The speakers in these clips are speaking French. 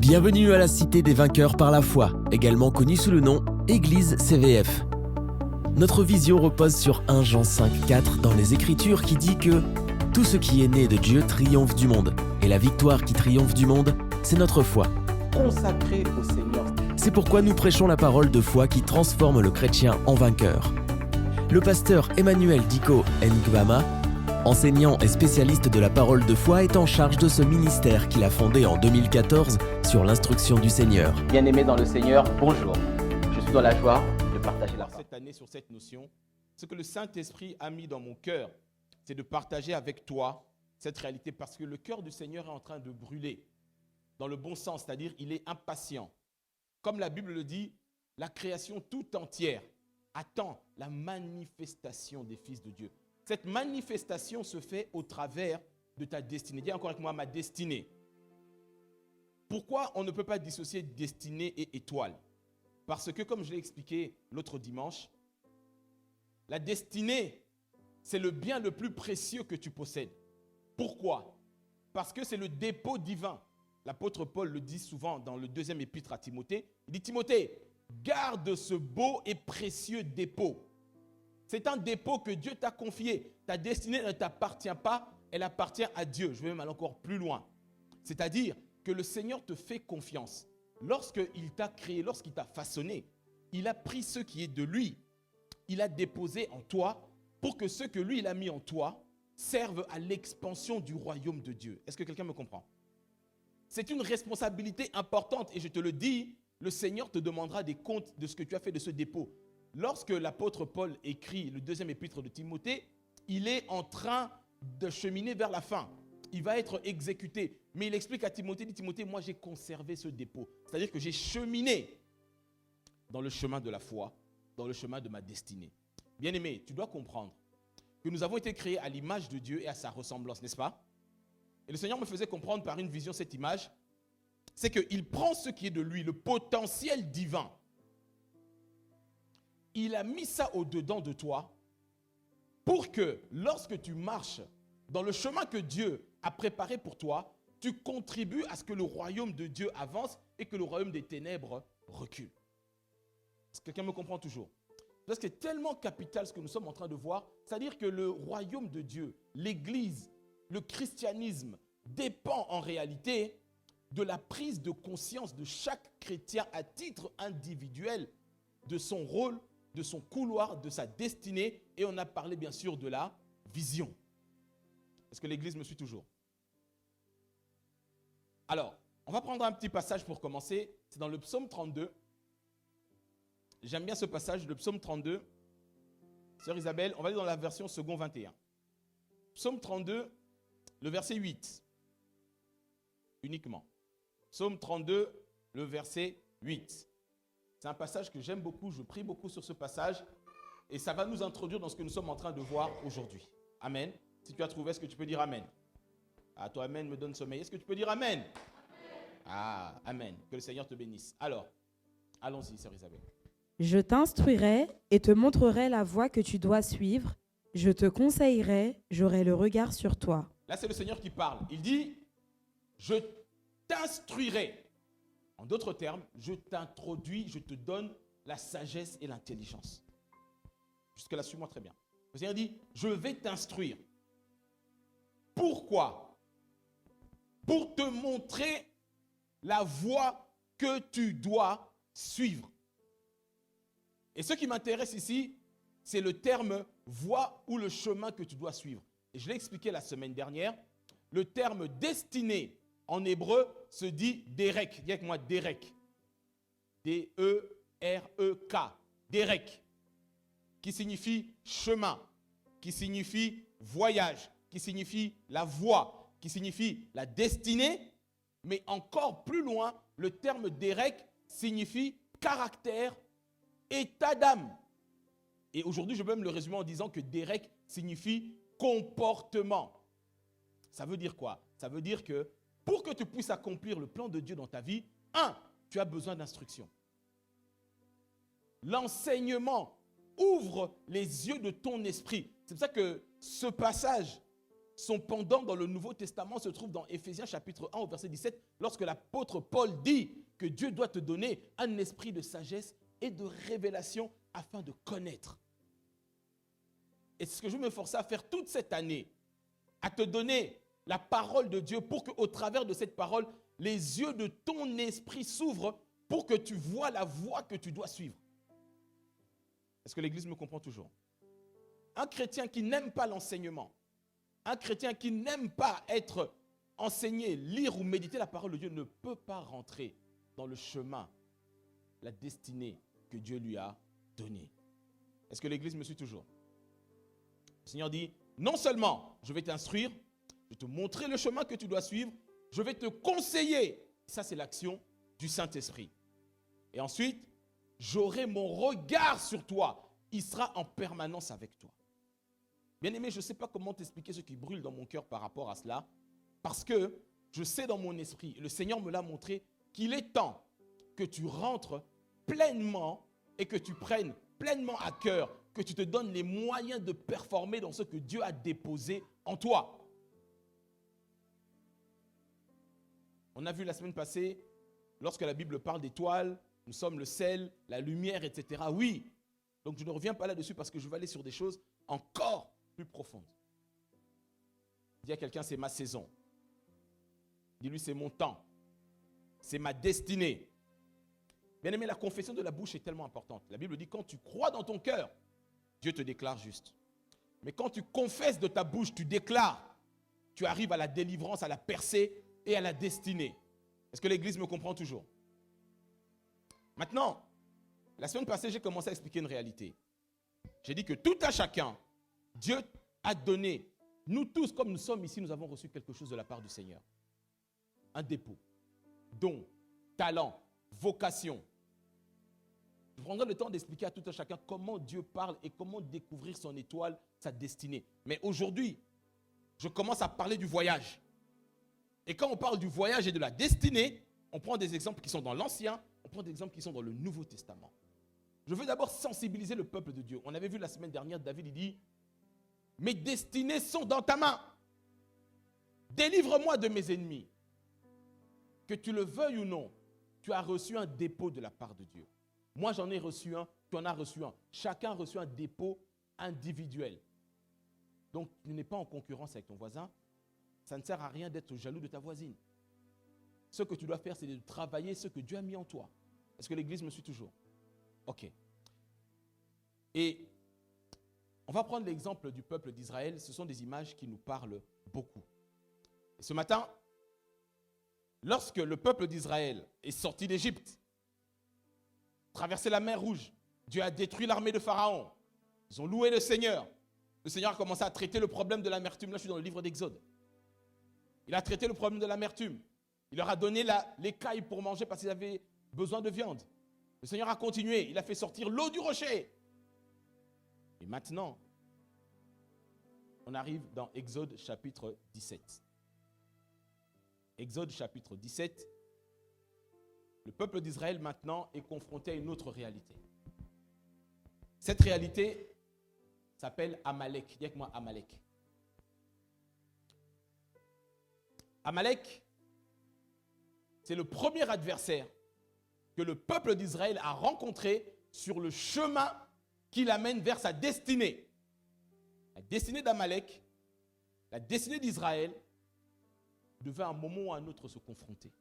Bienvenue à la Cité des vainqueurs par la foi, également connue sous le nom Église CVF. Notre vision repose sur 1 Jean 5,4 dans les Écritures qui dit que « Tout ce qui est né de Dieu triomphe du monde, et la victoire qui triomphe du monde, c'est notre foi. » Consacré au Seigneur. C'est pourquoi nous prêchons la parole de foi qui transforme le chrétien en vainqueur. Le pasteur Emmanuel Diko Ngbama, enseignant et spécialiste de la parole de foi, est en charge de ce ministère qu'il a fondé en 2014 sur l'instruction du Seigneur. Bien-aimés dans le Seigneur, bonjour. Je suis dans la joie de partager la parole. Cette année sur cette notion, ce que le Saint-Esprit a mis dans mon cœur, c'est de partager avec toi cette réalité parce que le cœur du Seigneur est en train de brûler dans le bon sens, c'est-à-dire il est impatient. Comme la Bible le dit, la création tout entière attend la manifestation des fils de Dieu. Cette manifestation se fait au travers de ta destinée. Dis encore avec moi, ma destinée. Pourquoi on ne peut pas dissocier destinée et étoile? Parce que, comme je l'ai expliqué l'autre dimanche, la destinée, c'est le bien le plus précieux que tu possèdes. Pourquoi? Parce que c'est le dépôt divin. L'apôtre Paul le dit souvent dans le 2e épître à Timothée. Il dit, Timothée, garde ce beau et précieux dépôt. C'est un dépôt que Dieu t'a confié. Ta destinée ne t'appartient pas, elle appartient à Dieu. Je vais même aller encore plus loin. C'est-à-dire que le Seigneur te fait confiance. Lorsqu'il t'a créé, lorsqu'il t'a façonné, il a pris ce qui est de lui. Il a déposé en toi pour que ce que lui, il a mis en toi serve à l'expansion du royaume de Dieu. Est-ce que quelqu'un me comprend? C'est une responsabilité importante et je te le dis, le Seigneur te demandera des comptes de ce que tu as fait de ce dépôt. Lorsque l'apôtre Paul écrit le 2e épître de Timothée, il est en train de cheminer vers la fin. Il va être exécuté. Mais il explique à Timothée, il dit Timothée, moi j'ai conservé ce dépôt. C'est-à-dire que j'ai cheminé dans le chemin de la foi, dans le chemin de ma destinée. Bien-aimé, tu dois comprendre que nous avons été créés à l'image de Dieu et à sa ressemblance, n'est-ce pas? Et le Seigneur me faisait comprendre par une vision cette image, c'est qu'il prend ce qui est de lui, le potentiel divin. Il a mis ça au-dedans de toi pour que lorsque tu marches dans le chemin que Dieu a préparé pour toi, tu contribues à ce que le royaume de Dieu avance et que le royaume des ténèbres recule. Est-ce que quelqu'un me comprend toujours? Parce que c'est tellement capital ce que nous sommes en train de voir, c'est-à-dire que le royaume de Dieu, l'Église, le christianisme dépend en réalité de la prise de conscience de chaque chrétien à titre individuel de son rôle, de son couloir, de sa destinée. Et on a parlé bien sûr de la vision. Est-ce que l'Église me suit toujours? Alors, on va prendre un petit passage pour commencer. C'est dans le psaume 32. J'aime bien ce passage, le psaume 32. Sœur Isabelle, on va aller dans la version second 21. Psaume 32, le verset 8. Uniquement. Psaume 32, le verset 8. C'est un passage que j'aime beaucoup, je prie beaucoup sur ce passage et ça va nous introduire dans ce que nous sommes en train de voir aujourd'hui. Amen. Si tu as trouvé, est-ce que tu peux dire Amen? Ah, toi, Amen me donne sommeil. Est-ce que tu peux dire Amen? Amen. Ah, Amen. Que le Seigneur te bénisse. Alors, allons-y, sœur Isabelle. Je t'instruirai et te montrerai la voie que tu dois suivre. Je te conseillerai, j'aurai le regard sur toi. Là, c'est le Seigneur qui parle. Il dit, je t'instruirai. En d'autres termes, je t'introduis, je te donne la sagesse et l'intelligence. Jusque-là, suis-moi très bien. Le Seigneur dit, je vais t'instruire. Pourquoi? Pour te montrer la voie que tu dois suivre. Et ce qui m'intéresse ici, c'est le terme voie ou le chemin que tu dois suivre. Et je l'ai expliqué la semaine dernière, le terme destinée en hébreu se dit derek. Dis avec moi derek. D-E-R-E-K. Derek. Qui signifie chemin, qui signifie voyage, qui signifie la voie, qui signifie la destinée. Mais encore plus loin, le terme derek signifie caractère, état d'âme. Et aujourd'hui, je peux même le résumer en disant que derek signifie comportement. Ça veut dire quoi? Ça veut dire que pour que tu puisses accomplir le plan de Dieu dans ta vie, tu as besoin d'instruction. L'enseignement ouvre les yeux de ton esprit. C'est pour ça que ce passage son pendant dans le Nouveau Testament se trouve dans Éphésiens chapitre 1 au verset 17, lorsque l'apôtre Paul dit que Dieu doit te donner un esprit de sagesse et de révélation afin de connaître. Et c'est ce que je vais me forcer à faire toute cette année, à te donner la parole de Dieu pour qu'au travers de cette parole, les yeux de ton esprit s'ouvrent pour que tu vois la voie que tu dois suivre. Est-ce que l'Église me comprend toujours? Un chrétien qui n'aime pas l'enseignement, un chrétien qui n'aime pas être enseigné, lire ou méditer la parole de Dieu ne peut pas rentrer dans le chemin, la destinée que Dieu lui a donnée. Est-ce que l'Église me suit toujours? Le Seigneur dit, non seulement je vais t'instruire, je vais te montrer le chemin que tu dois suivre, je vais te conseiller. Ça, c'est l'action du Saint-Esprit. Et ensuite, j'aurai mon regard sur toi. Il sera en permanence avec toi. Bien-aimé, je ne sais pas comment t'expliquer ce qui brûle dans mon cœur par rapport à cela, parce que je sais dans mon esprit, le Seigneur me l'a montré, qu'il est temps que tu rentres pleinement et que tu prennes pleinement à cœur, que tu te donnes les moyens de performer dans ce que Dieu a déposé en toi. On a vu la semaine passée, lorsque la Bible parle d'étoiles, nous sommes le sel, la lumière, etc. Oui, donc je ne reviens pas là-dessus parce que je vais aller sur des choses encore plus profondes. Dis à quelqu'un, c'est ma saison. Dis-lui, c'est mon temps. C'est ma destinée. Bien aimé, la confession de la bouche est tellement importante. La Bible dit, quand tu crois dans ton cœur, Dieu te déclare juste. Mais quand tu confesses de ta bouche, tu déclares, tu arrives à la délivrance, à la percée et à la destinée. Est-ce que l'Église me comprend toujours? Maintenant, la semaine passée, j'ai commencé à expliquer une réalité. J'ai dit que tout à chacun, Dieu a donné, nous tous, comme nous sommes ici, nous avons reçu quelque chose de la part du Seigneur. Un dépôt, don, talent, vocation. Je prendrai le temps d'expliquer à tout un chacun comment Dieu parle et comment découvrir son étoile, sa destinée. Mais aujourd'hui, je commence à parler du voyage. Et quand on parle du voyage et de la destinée, on prend des exemples qui sont dans l'Ancien, on prend des exemples qui sont dans le Nouveau Testament. Je veux d'abord sensibiliser le peuple de Dieu. On avait vu la semaine dernière, David, il dit, « Mes destinées sont dans ta main. Délivre-moi de mes ennemis. » Que tu le veuilles ou non, tu as reçu un dépôt de la part de Dieu. Moi, j'en ai reçu un, tu en as reçu un. Chacun a reçu un dépôt individuel. Donc, tu n'es pas en concurrence avec ton voisin. Ça ne sert à rien d'être jaloux de ta voisine. Ce que tu dois faire, c'est de travailler ce que Dieu a mis en toi. Est-ce que l'Église me suit toujours? Ok. Et on va prendre l'exemple du peuple d'Israël. Ce sont des images qui nous parlent beaucoup. Et ce matin, lorsque le peuple d'Israël est sorti d'Égypte, traversé la mer Rouge, Dieu a détruit l'armée de Pharaon. Ils ont loué le Seigneur. Le Seigneur a commencé à traiter le problème de l'amertume. Là, je suis dans le livre d'Exode. Il a traité le problème de l'amertume. Il leur a donné l'écaille pour manger parce qu'ils avaient besoin de viande. Le Seigneur a continué. Il a fait sortir l'eau du rocher. Et maintenant, on arrive dans Exode chapitre 17. Exode chapitre 17. Le peuple d'Israël maintenant est confronté à une autre réalité. Cette réalité s'appelle Amalek. Dis avec moi Amalek. Amalek, c'est le premier adversaire que le peuple d'Israël a rencontré sur le chemin qui l'amène vers sa destinée. La destinée d'Amalek, la destinée d'Israël, devait à un moment ou à un autre se confronter.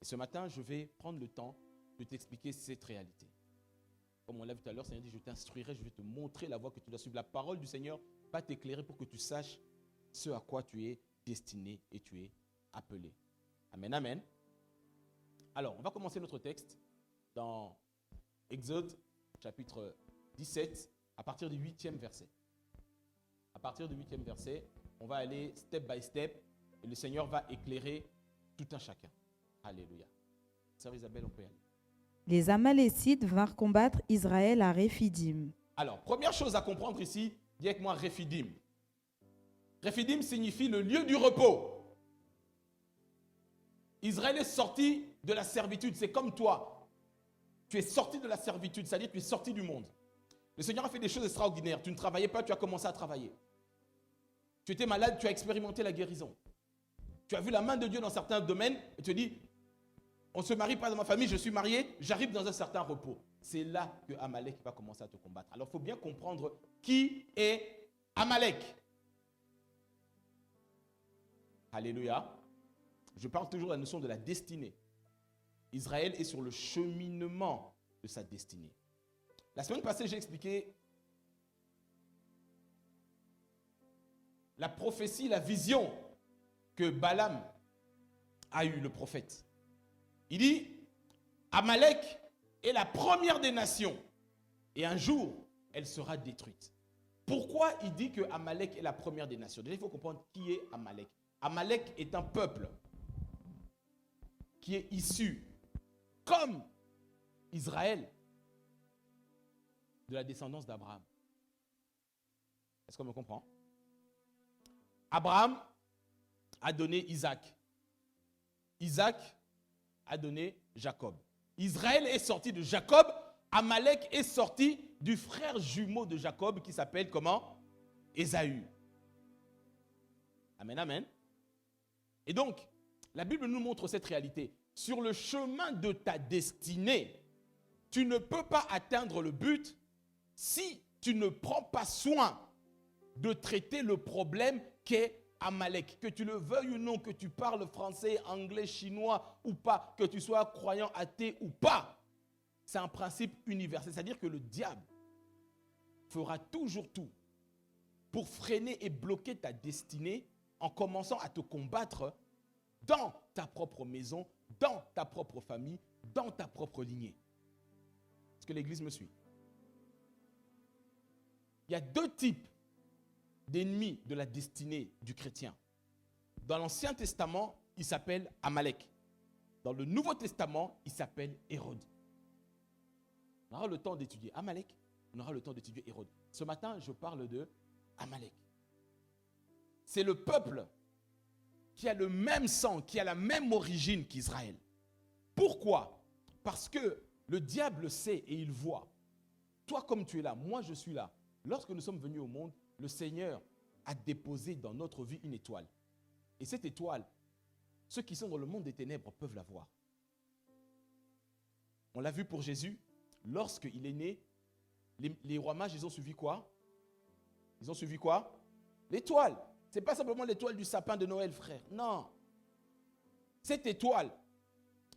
Et ce matin, je vais prendre le temps de t'expliquer cette réalité. Comme on l'a vu tout à l'heure, le Seigneur dit, je t'instruirai, je vais te montrer la voie que tu dois suivre. La parole du Seigneur va t'éclairer pour que tu saches ce à quoi tu es destiné et tu es appelé. Amen, amen. Alors, on va commencer notre texte dans Exode chapitre 17 à partir du 8e verset. À partir du 8e verset, on va aller step by step et le Seigneur va éclairer tout un chacun. Alléluia. Sœur Isabelle, on peut y aller. Les Amalécites vinrent combattre Israël à Réphidim. Alors, première chose à comprendre ici, dis avec moi Réphidim. Réphidim signifie le lieu du repos. Israël est sorti de la servitude. C'est comme toi. Tu es sorti de la servitude, c'est-à-dire que tu es sorti du monde. Le Seigneur a fait des choses extraordinaires. Tu ne travaillais pas, tu as commencé à travailler. Tu étais malade, tu as expérimenté la guérison. Tu as vu la main de Dieu dans certains domaines et tu te dis, on ne se marie pas dans ma famille, je suis marié, j'arrive dans un certain repos. C'est là que Amalek va commencer à te combattre. Alors il faut bien comprendre qui est Amalek. Alléluia. Je parle toujours de la notion de la destinée. Israël est sur le cheminement de sa destinée. La semaine passée, j'ai expliqué la prophétie, la vision que Balaam a eue, le prophète. Il dit, Amalek est la première des nations et un jour, elle sera détruite. Pourquoi il dit que Amalek est la première des nations? Déjà, il faut comprendre qui est Amalek. Amalek est un peuple qui est issu, comme Israël, de la descendance d'Abraham. Est-ce qu'on me comprend? Abraham a donné Isaac. Isaac a donné Jacob. Israël est sorti de Jacob. Amalek est sorti du frère jumeau de Jacob qui s'appelle comment? Ésaü. Amen, amen. Et donc, la Bible nous montre cette réalité. Sur le chemin de ta destinée, tu ne peux pas atteindre le but si tu ne prends pas soin de traiter le problème qu'est Amalek. Que tu le veuilles ou non, que tu parles français, anglais, chinois ou pas, que tu sois croyant, athée ou pas, c'est un principe universel. C'est-à-dire que le diable fera toujours tout pour freiner et bloquer ta destinée en commençant à te combattre dans ta propre maison, dans ta propre famille, dans ta propre lignée. Est-ce que l'Église me suit? Il y a deux types d'ennemis de la destinée du chrétien. Dans l'Ancien Testament, il s'appelle Amalek. Dans le Nouveau Testament, il s'appelle Hérode. On aura le temps d'étudier Amalek, on aura le temps d'étudier Hérode. Ce matin, je parle de Amalek. C'est le peuple qui a le même sang, qui a la même origine qu'Israël. Pourquoi? Parce que le diable sait et il voit. Toi comme tu es là, moi je suis là. Lorsque nous sommes venus au monde, le Seigneur a déposé dans notre vie une étoile. Et cette étoile, ceux qui sont dans le monde des ténèbres peuvent la voir. On l'a vu pour Jésus, lorsqu'il est né, les rois mages, ils ont suivi quoi? Ils ont suivi quoi? L'étoile. Ce n'est pas simplement l'étoile du sapin de Noël, frère. Non. Cette étoile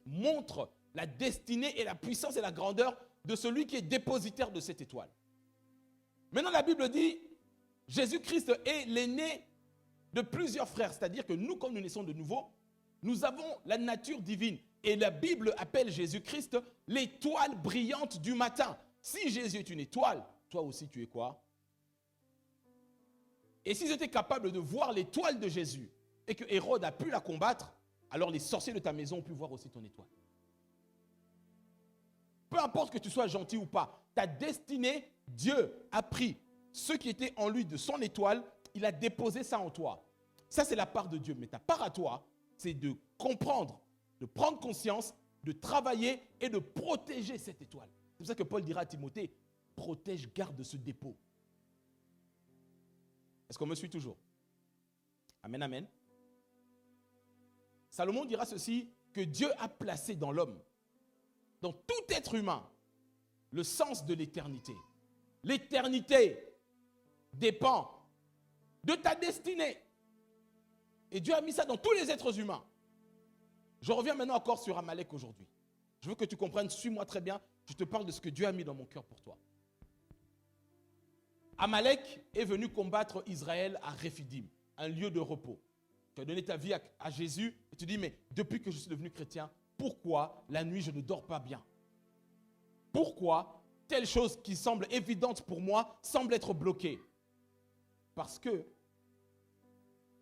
montre la destinée et la puissance et la grandeur de celui qui est dépositaire de cette étoile. Maintenant, la Bible dit, Jésus-Christ est l'aîné de plusieurs frères. C'est-à-dire que nous, comme nous naissons de nouveau, nous avons la nature divine. Et la Bible appelle Jésus-Christ l'étoile brillante du matin. Si Jésus est une étoile, toi aussi tu es quoi? Et s'ils étaient capables de voir l'étoile de Jésus et que Hérode a pu la combattre, alors les sorciers de ta maison ont pu voir aussi ton étoile. Peu importe que tu sois gentil ou pas, ta destinée, Dieu a pris ce qui était en lui de son étoile, il a déposé ça en toi. Ça, c'est la part de Dieu. Mais ta part à toi, c'est de comprendre, de prendre conscience, de travailler et de protéger cette étoile. C'est pour ça que Paul dira à Timothée, protège, garde ce dépôt. Est-ce qu'on me suit toujours? Amen, amen. Salomon dira ceci, que Dieu a placé dans l'homme, dans tout être humain, le sens de l'éternité. L'éternité dépend de ta destinée. Et Dieu a mis ça dans tous les êtres humains. Je reviens maintenant encore sur Amalek aujourd'hui. Je veux que tu comprennes, suis-moi très bien, je te parle de ce que Dieu a mis dans mon cœur pour toi. Amalek est venu combattre Israël à Réphidim, un lieu de repos. Tu as donné ta vie à Jésus et tu dis, mais depuis que je suis devenu chrétien, pourquoi la nuit je ne dors pas bien? Pourquoi telle chose qui semble évidente pour moi semble être bloquée? Parce que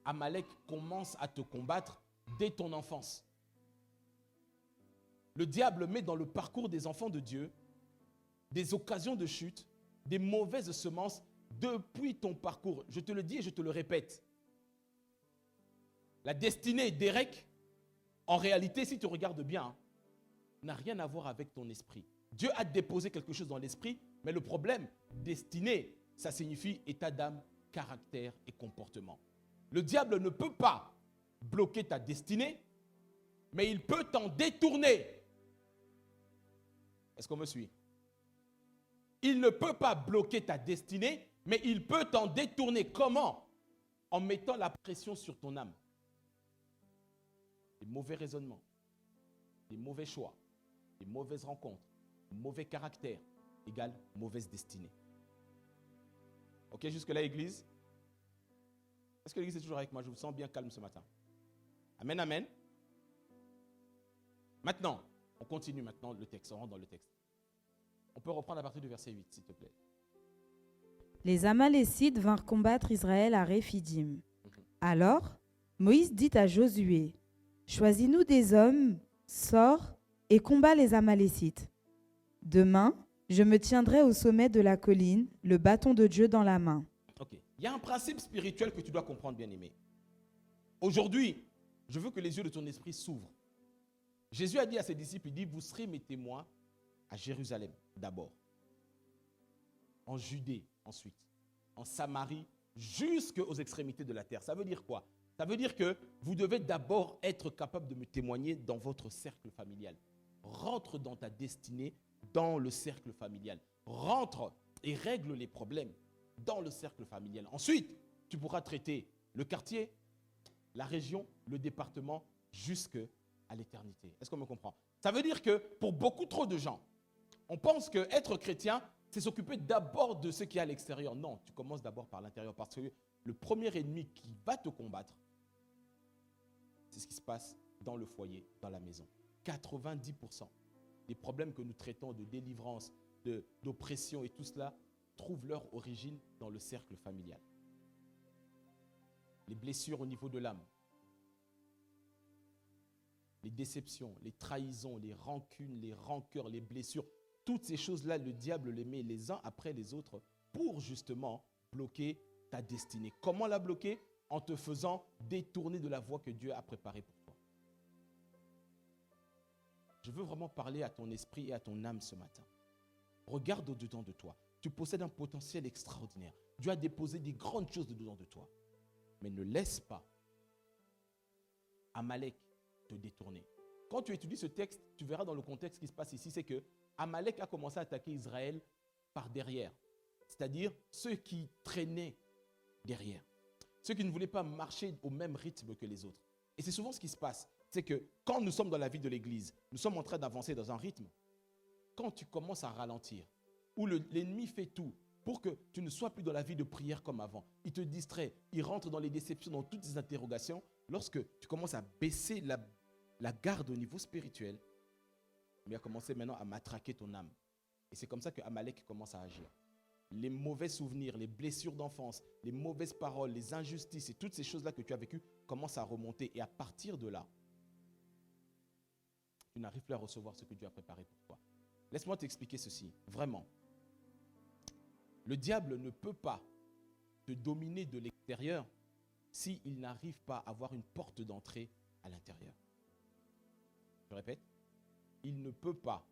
Amalek commence à te combattre dès ton enfance. Le diable met dans le parcours des enfants de Dieu des occasions de chute, des mauvaises semences depuis ton parcours. Je te le dis et je te le répète. La destinée d'Érec, en réalité, si tu regardes bien, n'a rien à voir avec ton esprit. Dieu a déposé quelque chose dans l'esprit, mais le problème, destinée, ça signifie état d'âme, caractère et comportement. le diable ne peut pas bloquer ta destinée, mais il peut t'en détourner. Est-ce qu'on me suit? Il ne peut pas bloquer ta destinée, mais il peut t'en détourner. Comment? En mettant la pression sur ton âme. Les mauvais raisonnements, les mauvais choix, les mauvaises rencontres, mauvais caractère égale mauvaise destinée. Ok, jusque-là, Église? Est-ce que l'Église est toujours avec moi? Je vous sens bien calme ce matin. Amen, amen. Maintenant, on continue maintenant le texte, on rentre dans le texte. On peut reprendre à partir du verset 8, s'il te plaît. Les Amalécites vinrent combattre Israël à Réphidim. Alors, Moïse dit à Josué, « Choisis-nous des hommes, sors et combats les Amalécites. Demain, je me tiendrai au sommet de la colline, le bâton de Dieu dans la main. » Ok. Il y a un principe spirituel que tu dois comprendre, bien-aimé. Aujourd'hui, je veux que les yeux de ton esprit s'ouvrent. Jésus a dit à ses disciples, il dit, vous serez mes témoins à Jérusalem d'abord, en Judée ensuite, en Samarie, jusqu'aux extrémités de la terre. Ça veut dire quoi? Ça veut dire que vous devez d'abord être capable de me témoigner dans votre cercle familial. Rentre dans ta destinée, dans le cercle familial. Rentre et règle les problèmes dans le cercle familial. Ensuite, tu pourras traiter le quartier, la région, le département, jusqu'à l'éternité. Est-ce qu'on me comprend? Ça veut dire que pour beaucoup trop de gens, on pense qu'être chrétien, c'est s'occuper d'abord de ce qui est à l'extérieur. Non, tu commences d'abord par l'intérieur parce que le premier ennemi qui va te combattre, c'est ce qui se passe dans le foyer, dans la maison. 90% des problèmes que nous traitons de délivrance, d'oppression et tout cela trouvent leur origine dans le cercle familial. Les blessures au niveau de l'âme, les déceptions, les trahisons, les rancunes, les rancœurs, les blessures, toutes ces choses-là, le diable les met les uns après les autres pour justement bloquer ta destinée. Comment la bloquer? En te faisant détourner de la voie que Dieu a préparée pour toi. Je veux vraiment parler à ton esprit et à ton âme ce matin. Regarde au-dedans de toi. Tu possèdes un potentiel extraordinaire. Dieu a déposé des grandes choses dedans de toi. Mais ne laisse pas Amalek te détourner. Quand tu étudies ce texte, tu verras dans le contexte ce qui se passe ici, c'est que Amalek a commencé à attaquer Israël par derrière. C'est-à-dire ceux qui traînaient derrière. Ceux qui ne voulaient pas marcher au même rythme que les autres. Et c'est souvent ce qui se passe. C'est que quand nous sommes dans la vie de l'Église, nous sommes en train d'avancer dans un rythme. Quand tu commences à ralentir, où l'ennemi fait tout pour que tu ne sois plus dans la vie de prière comme avant, il te distrait, il rentre dans les déceptions, dans toutes ces interrogations. Lorsque tu commences à baisser la garde au niveau spirituel, il a commencé maintenant à matraquer ton âme. Et c'est comme ça que Amalek commence à agir. Les mauvais souvenirs, les blessures d'enfance, les mauvaises paroles, les injustices et toutes ces choses-là que tu as vécues commencent à remonter. Et à partir de là, tu n'arrives plus à recevoir ce que Dieu a préparé pour toi. Laisse-moi t'expliquer ceci, vraiment. Le diable ne peut pas te dominer de l'extérieur s'il n'arrive pas à avoir une porte d'entrée à l'intérieur. Je répète, il ne peut pas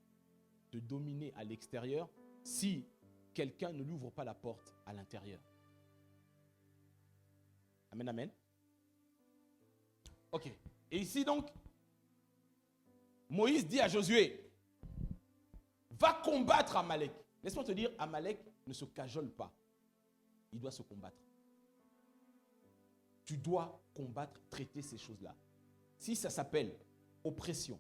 te dominer à l'extérieur si quelqu'un ne lui ouvre pas la porte à l'intérieur. Amen, amen. Ok. Et ici donc, Moïse dit à Josué, va combattre Amalek. Laisse-moi te dire, Amalek ne se cajole pas. Il doit se combattre. Tu dois combattre, traiter ces choses-là. Si ça s'appelle oppression,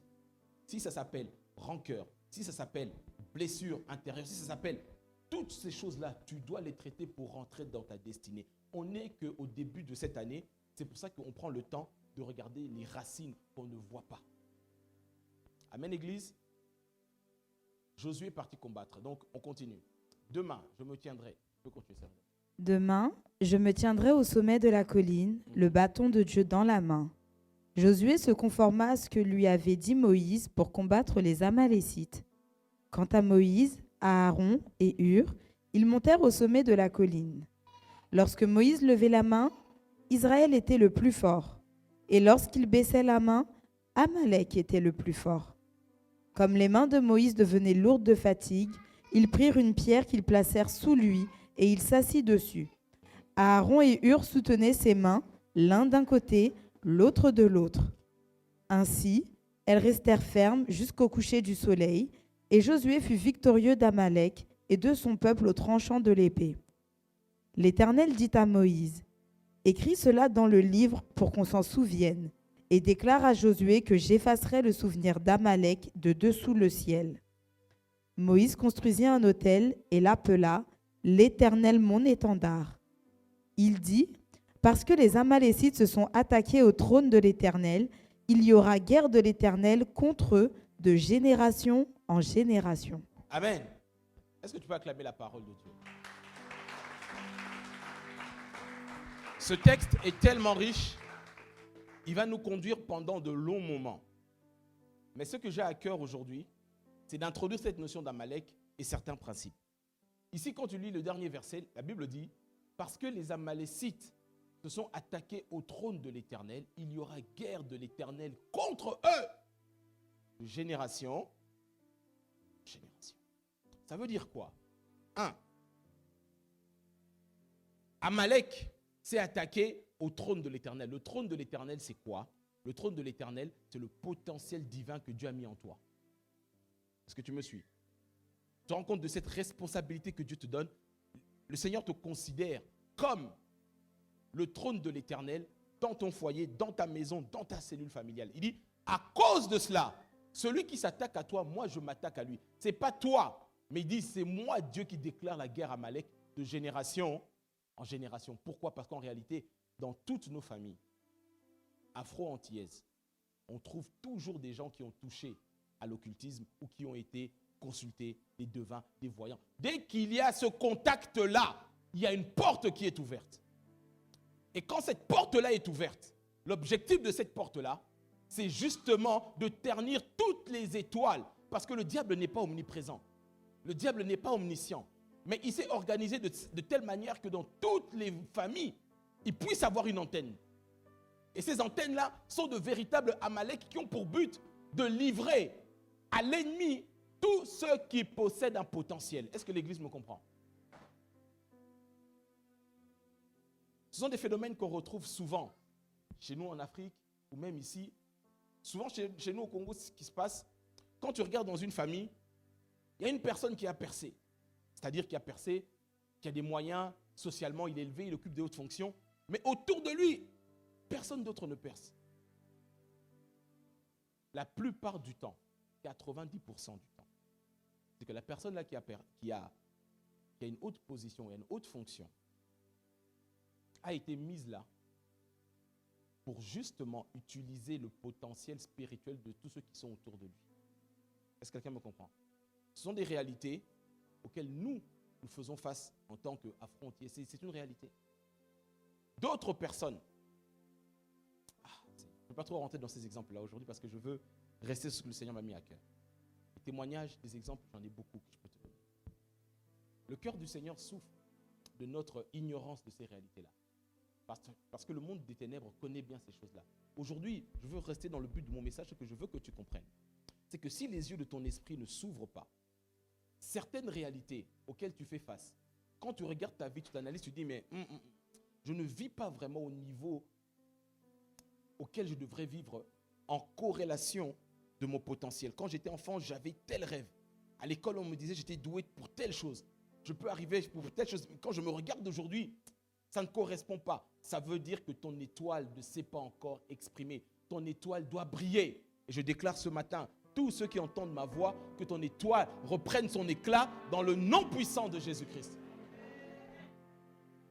si ça s'appelle rancœur, si ça s'appelle blessure intérieure, si ça s'appelle toutes ces choses-là, tu dois les traiter pour rentrer dans ta destinée. On n'est qu'au début de cette année. C'est pour ça qu'on prend le temps de regarder les racines qu'on ne voit pas. Amen, Église. Josué est parti combattre. Donc, on continue. Demain, je me tiendrai. Je peux continuer ça. Demain, je me tiendrai au sommet de la colline, le bâton de Dieu dans la main. Josué se conforma à ce que lui avait dit Moïse pour combattre les Amalécites. Quant à Moïse, Aaron et Hur, ils montèrent au sommet de la colline. Lorsque Moïse levait la main, Israël était le plus fort. Et lorsqu'il baissait la main, Amalek était le plus fort. Comme les mains de Moïse devenaient lourdes de fatigue, ils prirent une pierre qu'ils placèrent sous lui et il s'assit dessus. Aaron et Hur soutenaient ses mains, l'un d'un côté, l'autre de l'autre. Ainsi, elles restèrent fermes jusqu'au coucher du soleil, et Josué fut victorieux d'Amalek et de son peuple au tranchant de l'épée. L'Éternel dit à Moïse, « Écris cela dans le livre pour qu'on s'en souvienne, et déclare à Josué que j'effacerai le souvenir d'Amalek de dessous le ciel. » Moïse construisit un autel et l'appela « L'Éternel mon étendard ». Il dit, « Parce que les Amalécites se sont attaqués au trône de l'Éternel, il y aura guerre de l'Éternel contre eux de génération en génération. » Amen. Est-ce que tu peux acclamer la parole de Dieu? Ce texte est tellement riche, il va nous conduire pendant de longs moments. Mais ce que j'ai à cœur aujourd'hui, c'est d'introduire cette notion d'Amalek et certains principes. Ici, quand tu lis le dernier verset, la Bible dit « Parce que les Amalécites se sont attaqués au trône de l'Éternel, il y aura guerre de l'Éternel contre eux de génération en génération. » Ça veut dire quoi? 1. Amalek s'est attaqué au trône de l'Éternel. Le trône de l'Éternel, c'est quoi? Le trône de l'Éternel, c'est le potentiel divin que Dieu a mis en toi. Est-ce que tu me suis? Tu te rends compte de cette responsabilité que Dieu te donne? Le Seigneur te considère comme le trône de l'Éternel dans ton foyer, dans ta maison, dans ta cellule familiale. Il dit, à cause de cela, celui qui s'attaque à toi, moi je m'attaque à lui. Ce n'est pas toi, mais il dit, c'est moi Dieu qui déclare la guerre à Amalek de génération en génération. Pourquoi? Parce qu'en réalité, dans toutes nos familles afro-antillaises, on trouve toujours des gens qui ont touché à l'occultisme ou qui ont été consultés, des devins, des voyants. Dès qu'il y a ce contact-là, il y a une porte qui est ouverte. Et quand cette porte-là est ouverte, l'objectif de cette porte-là, c'est justement de ternir toutes les étoiles. Parce que le diable n'est pas omniprésent. Le diable n'est pas omniscient. Mais il s'est organisé de telle manière que dans toutes les familles, il puisse avoir une antenne. Et ces antennes-là sont de véritables Amalek qui ont pour but de livrer à l'ennemi tous ceux qui possèdent un potentiel. Est-ce que l'Église me comprend? Ce sont des phénomènes qu'on retrouve souvent chez nous en Afrique ou même ici. Souvent chez nous au Congo, ce qui se passe, quand tu regardes dans une famille, il y a une personne qui a percé. C'est-à-dire qui a percé, qui a des moyens, socialement il est élevé, il occupe des hautes fonctions. Mais autour de lui, personne d'autre ne perce. La plupart du temps, 90% du temps, c'est que la personne là qui a une haute position et une haute fonction a été mise là pour justement utiliser le potentiel spirituel de tous ceux qui sont autour de lui. Est-ce que quelqu'un me comprend? Ce sont des réalités auxquelles nous faisons face en tant qu'Afro-Antillais. C'est une réalité. D'autres personnes, je ne peux pas trop rentrer dans ces exemples-là aujourd'hui parce que je veux rester sur ce que le Seigneur m'a mis à cœur. Les témoignages, des exemples, j'en ai beaucoup que je peux te donner. Le cœur du Seigneur souffre de notre ignorance de ces réalités-là. Parce que le monde des ténèbres connaît bien ces choses-là. Aujourd'hui, je veux rester dans le but de mon message, ce que je veux que tu comprennes. C'est que si les yeux de ton esprit ne s'ouvrent pas, certaines réalités auxquelles tu fais face, quand tu regardes ta vie, tu t'analyses, tu dis, mais je ne vis pas vraiment au niveau auquel je devrais vivre en corrélation de mon potentiel. Quand j'étais enfant, j'avais tel rêve. À l'école, on me disait j'étais doué pour telle chose. Je peux arriver pour telle chose. Quand je me regarde aujourd'hui, ça ne correspond pas. Ça veut dire que ton étoile ne s'est pas encore exprimée. Ton étoile doit briller. Et je déclare ce matin, tous ceux qui entendent ma voix, que ton étoile reprenne son éclat dans le nom puissant de Jésus-Christ.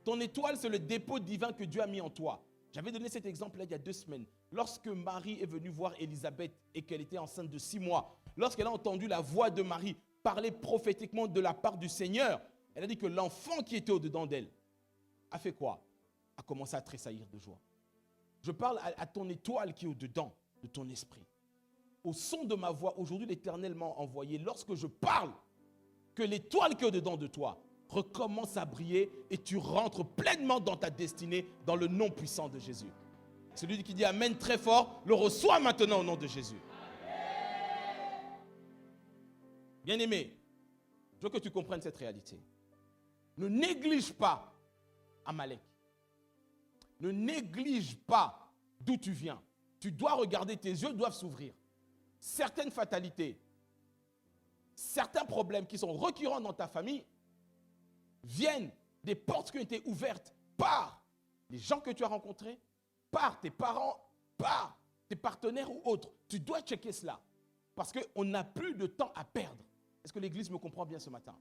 Ton étoile, c'est le dépôt divin que Dieu a mis en toi. J'avais donné cet exemple-là il y a 2 semaines. Lorsque Marie est venue voir Élisabeth et qu'elle était enceinte de 6 mois, lorsqu'elle a entendu la voix de Marie parler prophétiquement de la part du Seigneur, elle a dit que l'enfant qui était au-dedans d'elle a fait quoi? A commencé à tressaillir de joie. Je parle à ton étoile qui est au-dedans de ton esprit. Au son de ma voix, aujourd'hui l'Éternel m'a envoyé, lorsque je parle, que l'étoile qui est au-dedans de toi recommence à briller et tu rentres pleinement dans ta destinée dans le nom puissant de Jésus. Celui qui dit Amen très fort, le reçoit maintenant au nom de Jésus. Bien-aimé, je veux que tu comprennes cette réalité. Ne néglige pas Amalek. ne néglige pas d'où tu viens. Tu dois regarder, tes yeux doivent s'ouvrir. Certaines fatalités, certains problèmes qui sont récurrents dans ta famille viennent des portes qui ont été ouvertes par les gens que tu as rencontrés, par tes parents, par tes partenaires ou autres. Tu dois checker cela parce qu'on n'a plus de temps à perdre. Est-ce que l'Église me comprend bien ce matin?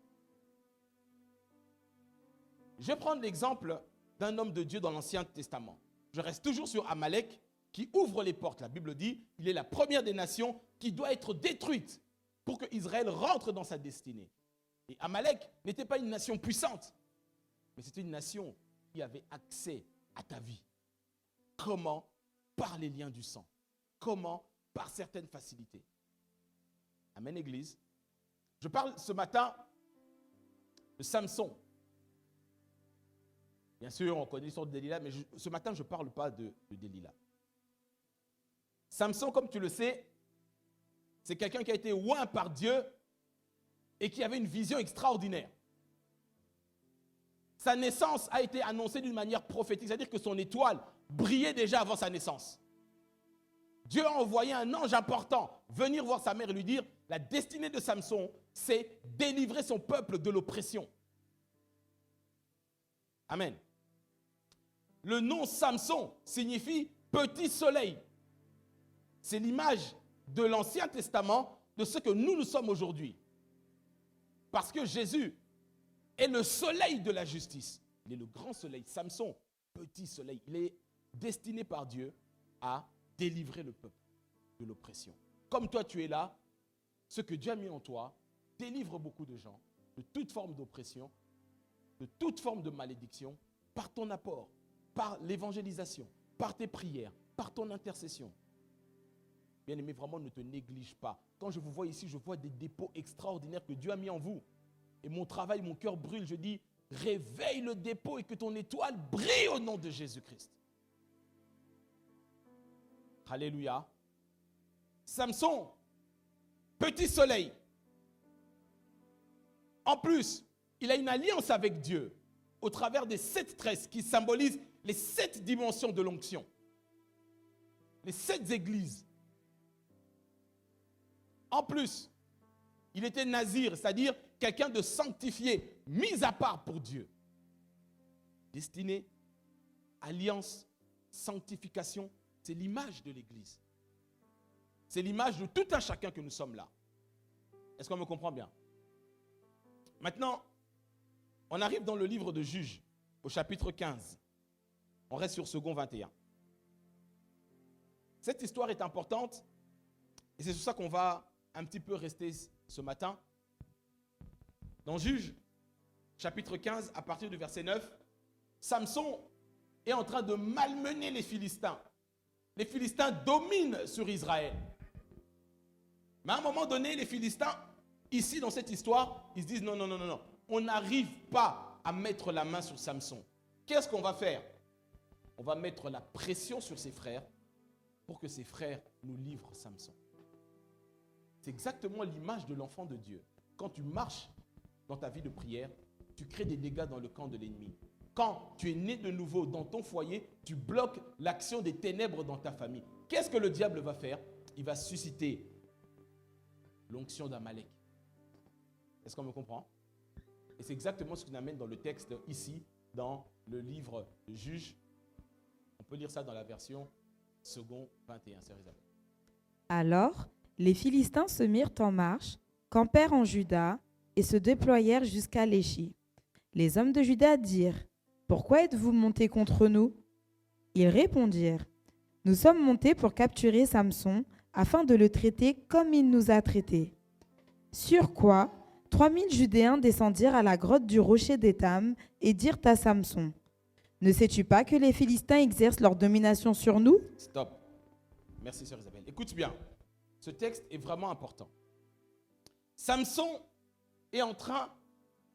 Je vais prendre l'exemple d'un homme de Dieu dans l'Ancien Testament. Je reste toujours sur Amalek qui ouvre les portes. La Bible dit qu'il est la première des nations qui doit être détruite pour que Israël rentre dans sa destinée. Et Amalek n'était pas une nation puissante, mais c'était une nation qui avait accès à ta vie. Comment? Par les liens du sang. Comment? Par certaines facilités. Amen, Église. Je parle ce matin de Samson. Bien sûr, on connaît l'histoire de Delilah, mais ce matin, je ne parle pas de Delilah. Samson, comme tu le sais, c'est quelqu'un qui a été oint par Dieu et qui avait une vision extraordinaire. Sa naissance a été annoncée d'une manière prophétique, c'est-à-dire que son étoile brillait déjà avant sa naissance. Dieu a envoyé un ange important venir voir sa mère et lui dire « La destinée de Samson, c'est délivrer son peuple de l'oppression. » Amen. Le nom Samson signifie « petit soleil ». C'est l'image de l'Ancien Testament de ce que nous sommes aujourd'hui. Parce que Jésus est le soleil de la justice. Il est le grand soleil. Samson, petit soleil. Il est destiné par Dieu à délivrer le peuple de l'oppression. Comme toi, tu es là, ce que Dieu a mis en toi délivre beaucoup de gens de toute forme d'oppression, de toute forme de malédiction, par ton apport, par l'évangélisation, par tes prières, par ton intercession. Bien-aimé, vraiment, ne te néglige pas. Quand je vous vois ici, je vois des dépôts extraordinaires que Dieu a mis en vous. Et mon travail, mon cœur brûle. Je dis, réveille le dépôt et que ton étoile brille au nom de Jésus-Christ. Alléluia. Samson, petit soleil. En plus, il a une alliance avec Dieu au travers des 7 tresses qui symbolisent les 7 dimensions de l'onction. Les 7 églises. En plus, il était nazir, c'est-à-dire quelqu'un de sanctifié, mis à part pour Dieu. Destinée, alliance, sanctification, c'est l'image de l'Église. C'est l'image de tout un chacun que nous sommes là. Est-ce qu'on me comprend bien? Maintenant, on arrive dans le livre de Juges, au chapitre 15. On reste sur second 21. Cette histoire est importante et c'est sur ça qu'on va un petit peu rester ce matin. Dans Juges, chapitre 15, à partir du verset 9, Samson est en train de malmener les Philistins. Les Philistins dominent sur Israël. Mais à un moment donné, les Philistins, ici dans cette histoire, ils se disent non, on n'arrive pas à mettre la main sur Samson. Qu'est-ce qu'on va faire? On va mettre la pression sur ses frères pour que ses frères nous livrent Samson. C'est exactement l'image de l'enfant de Dieu. Quand tu marches dans ta vie de prière, tu crées des dégâts dans le camp de l'ennemi. Quand tu es né de nouveau dans ton foyer, tu bloques l'action des ténèbres dans ta famille. Qu'est-ce que le diable va faire? Il va susciter l'onction d'Amalek. Est-ce qu'on me comprend? Et c'est exactement ce qui nous amène dans le texte ici, dans le livre de Juges. On peut lire ça dans la version second 21, sœur Isabelle. Alors, les Philistins se mirent en marche, campèrent en Juda et se déployèrent jusqu'à Léchi. Les hommes de Juda dirent : « Pourquoi êtes-vous montés contre nous ?» Ils répondirent : « Nous sommes montés pour capturer Samson, afin de le traiter comme il nous a traités. » Sur quoi, 3000 Judéens descendirent à la grotte du rocher d'Étam et dirent à Samson : « Ne sais-tu pas que les Philistins exercent leur domination sur nous ?» Stop. Merci, sœur Isabelle. Écoute bien. Ce texte est vraiment important. Samson est en train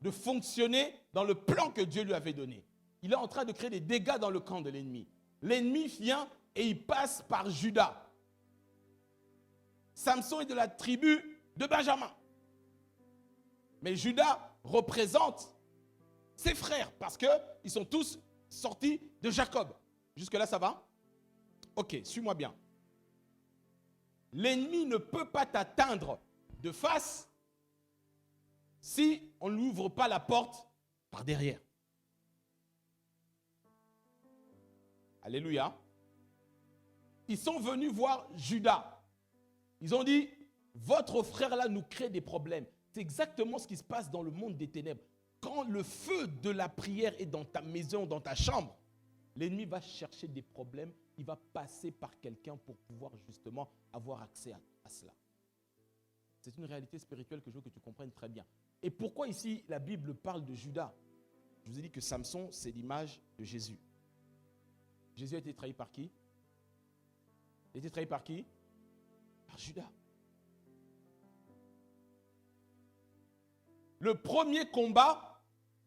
de fonctionner dans le plan que Dieu lui avait donné. Il est en train de créer des dégâts dans le camp de l'ennemi. L'ennemi vient et il passe par Juda. Samson est de la tribu de Benjamin. Mais Juda représente ses frères parce qu'ils sont tous sortis de Jacob. Jusque-là, ça va? Ok, suis-moi bien. L'ennemi ne peut pas t'atteindre de face si on n'ouvre pas la porte par derrière. Alléluia. Ils sont venus voir Judas. Ils ont dit, votre frère là nous crée des problèmes. C'est exactement ce qui se passe dans le monde des ténèbres. Quand le feu de la prière est dans ta maison, dans ta chambre, l'ennemi va chercher des problèmes. Il va passer par quelqu'un pour pouvoir justement avoir accès à cela. C'est une réalité spirituelle que je veux que tu comprennes très bien. Et pourquoi ici la Bible parle de Judas? Je vous ai dit que Samson, c'est l'image de Jésus. Jésus a été trahi par qui? Il a été trahi par qui? Par Judas. Le premier combat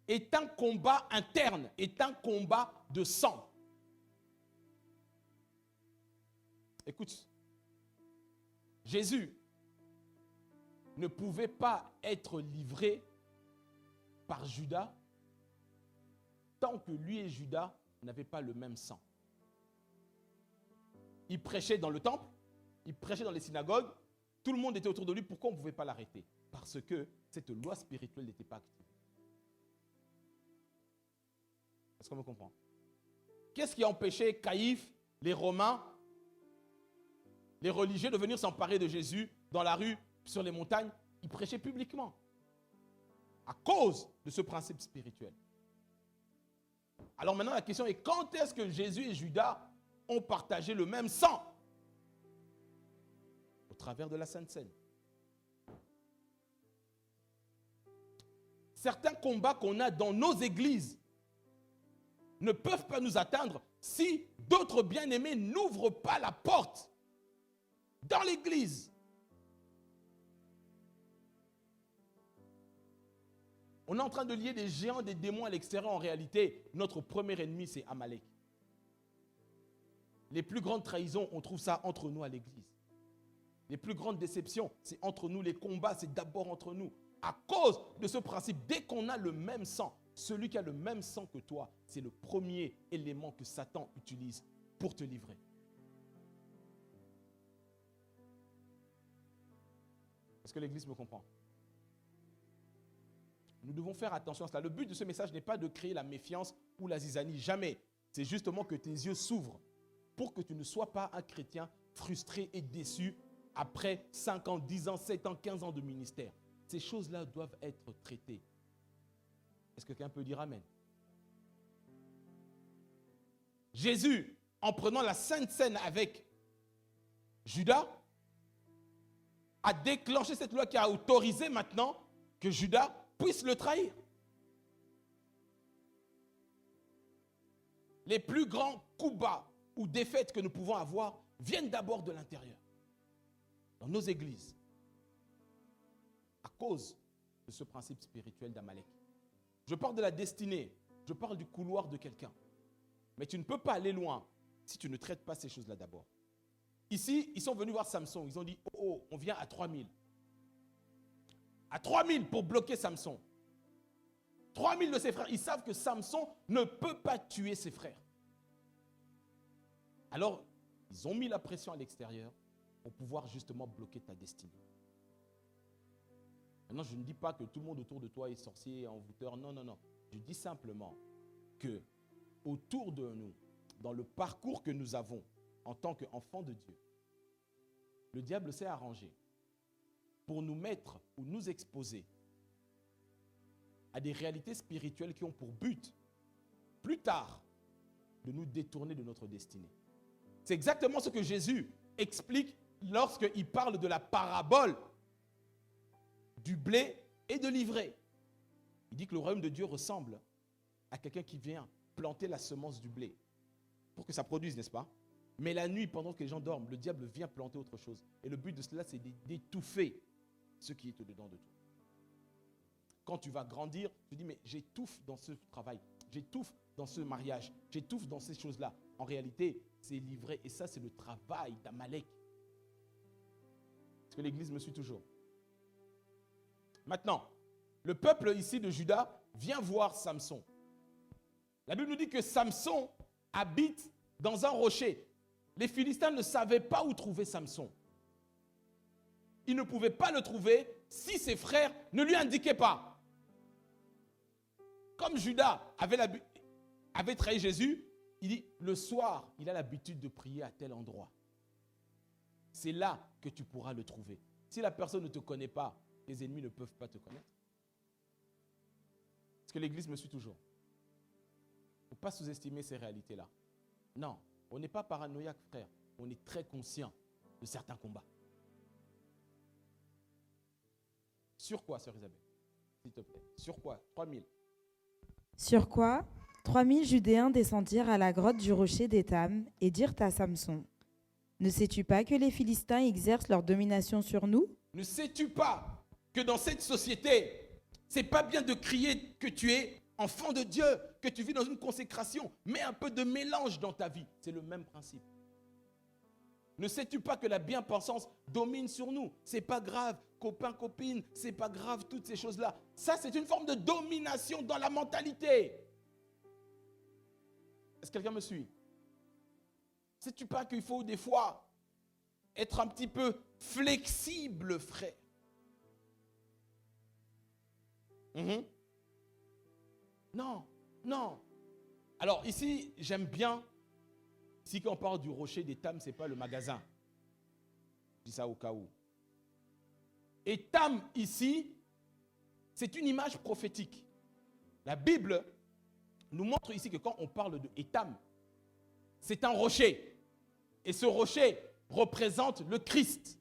est un combat interne, est un combat de sang. Écoute, Jésus ne pouvait pas être livré par Judas tant que lui et Judas n'avaient pas le même sang. Il prêchait dans le temple, il prêchait dans les synagogues, tout le monde était autour de lui. Pourquoi on ne pouvait pas l'arrêter? Parce que cette loi spirituelle n'était pas active. Est-ce qu'on me comprend? Qu'est-ce qui a empêché Caïphe, les Romains, les religieux de venir s'emparer de Jésus dans la rue, sur les montagnes? Ils prêchaient publiquement à cause de ce principe spirituel. Alors maintenant la question est, quand est-ce que Jésus et Judas ont partagé le même sang? Au travers de la Sainte Seine. Certains combats qu'on a dans nos églises ne peuvent pas nous atteindre si d'autres bien-aimés n'ouvrent pas la porte dans l'église. On est en train de lier des géants, des démons à l'extérieur. En réalité, notre premier ennemi, c'est Amalek. Les plus grandes trahisons, on trouve ça entre nous à l'église. Les plus grandes déceptions, c'est entre nous. Les combats, c'est d'abord entre nous. À cause de ce principe, dès qu'on a le même sang, celui qui a le même sang que toi, c'est le premier élément que Satan utilise pour te livrer. Est-ce que l'église me comprend? Nous devons faire attention à cela. Le but de ce message n'est pas de créer la méfiance ou la zizanie. Jamais. C'est justement que tes yeux s'ouvrent pour que tu ne sois pas un chrétien frustré et déçu après 5 ans, 10 ans, 7 ans, 15 ans de ministère. Ces choses-là doivent être traitées. Est-ce que quelqu'un peut dire amen? Jésus, en prenant la Sainte Seine avec Judas, a déclenché cette loi qui a autorisé maintenant que Judas puisse le trahir. Les plus grands coups bas ou défaites que nous pouvons avoir viennent d'abord de l'intérieur, dans nos églises, à cause de ce principe spirituel d'Amalek. Je parle de la destinée, je parle du couloir de quelqu'un. Mais tu ne peux pas aller loin si tu ne traites pas ces choses-là d'abord. Ici, ils sont venus voir Samson, ils ont dit, oh, on vient à 3000. À 3000 pour bloquer Samson. 3000 de ses frères, ils savent que Samson ne peut pas tuer ses frères. Alors, ils ont mis la pression à l'extérieur pour pouvoir justement bloquer ta destinée. Maintenant, je ne dis pas que tout le monde autour de toi est sorcier, envoûteur. Non, non, non. Je dis simplement que autour de nous, dans le parcours que nous avons en tant qu'enfants de Dieu, le diable s'est arrangé pour nous mettre ou nous exposer à des réalités spirituelles qui ont pour but, plus tard, de nous détourner de notre destinée. C'est exactement ce que Jésus explique lorsqu'il parle de la parabole du blé et de l'ivraie. Il dit que le royaume de Dieu ressemble à quelqu'un qui vient planter la semence du blé pour que ça produise, n'est-ce pas? Mais la nuit, pendant que les gens dorment, le diable vient planter autre chose. Et le but de cela, c'est d'étouffer ce qui est au-dedans de toi. Quand tu vas grandir, tu dis, mais j'étouffe dans ce travail, j'étouffe dans ce mariage, j'étouffe dans ces choses-là. En réalité, c'est livré. Et ça, c'est le travail d'Amalek. Est-ce que l'Église me suit toujours? Maintenant, le peuple ici de Juda vient voir Samson. La Bible nous dit que Samson habite dans un rocher. Les Philistins ne savaient pas où trouver Samson. Ils ne pouvaient pas le trouver si ses frères ne lui indiquaient pas. Comme Judas avait trahi Jésus, il dit, le soir, il a l'habitude de prier à tel endroit. C'est là que tu pourras le trouver. Si la personne ne te connaît pas, tes ennemis ne peuvent pas te connaître. Est-ce que l'Église me suit toujours? Il ne faut pas sous-estimer ces réalités-là. Non, on n'est pas paranoïaque, frère. On est très conscient de certains combats. Sur quoi, sœur Isabelle? S'il te plaît. Sur quoi? 3000. Sur quoi 3000 Judéens descendirent à la grotte du rocher d'Étam et dirent à Samson, « Ne sais-tu pas que les Philistins exercent leur domination sur nous ?» Ne sais-tu pas que dans cette société, c'est pas bien de crier que tu es enfant de Dieu, que tu vis dans une consécration, mets un peu de mélange dans ta vie. C'est le même principe. Ne sais-tu pas que la bien-pensance domine sur nous? C'est pas grave, copain, copine, c'est pas grave, toutes ces choses-là. Ça, c'est une forme de domination dans la mentalité. Est-ce que quelqu'un me suit? Sais-tu pas qu'il faut des fois être un petit peu flexible, frère? Non, non. Alors ici, j'aime bien, ici quand on parle du rocher d'Étam, ce n'est pas le magasin. Je dis ça au cas où. Étam ici, c'est une image prophétique. La Bible nous montre ici que quand on parle de Étam, c'est un rocher. Et ce rocher représente le Christ.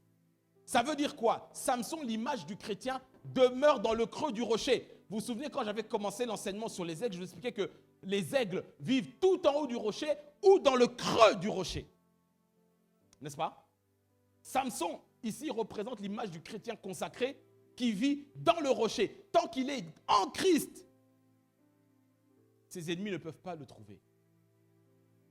Ça veut dire quoi? Samson, l'image du chrétien, demeure dans le creux du rocher. Vous vous souvenez quand j'avais commencé l'enseignement sur les aigles, je vous expliquais que les aigles vivent tout en haut du rocher ou dans le creux du rocher. N'est-ce pas? Samson, ici, représente l'image du chrétien consacré qui vit dans le rocher. Tant qu'il est en Christ, ses ennemis ne peuvent pas le trouver.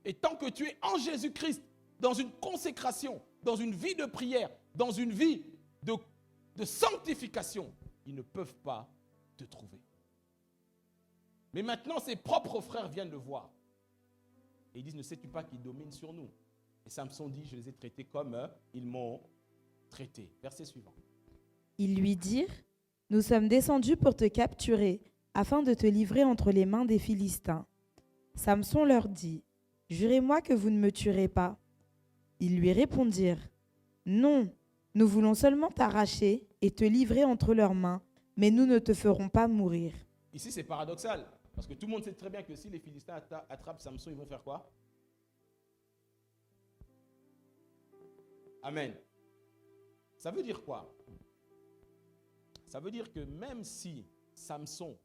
Et tant que tu es en Jésus-Christ, dans une consécration, dans une vie de prière, dans une vie de sanctification, ils ne peuvent pas te trouver. Mais maintenant, ses propres frères viennent le voir. Et ils disent, ne sais-tu pas qu'ils dominent sur nous? Et Samson dit, je les ai traités comme ils m'ont traité. Verset suivant. Ils lui dirent, « Nous sommes descendus pour te capturer, afin de te livrer entre les mains des Philistins. » Samson leur dit, « Jurez-moi que vous ne me tuerez pas. » Ils lui répondirent, « Non, nous voulons seulement t'arracher et te livrer entre leurs mains, mais nous ne te ferons pas mourir. » Ici, c'est paradoxal, parce que tout le monde sait très bien que si les Philistins attrapent Samson, ils vont faire quoi? Amen. Ça veut dire quoi? Ça veut dire que même si Samson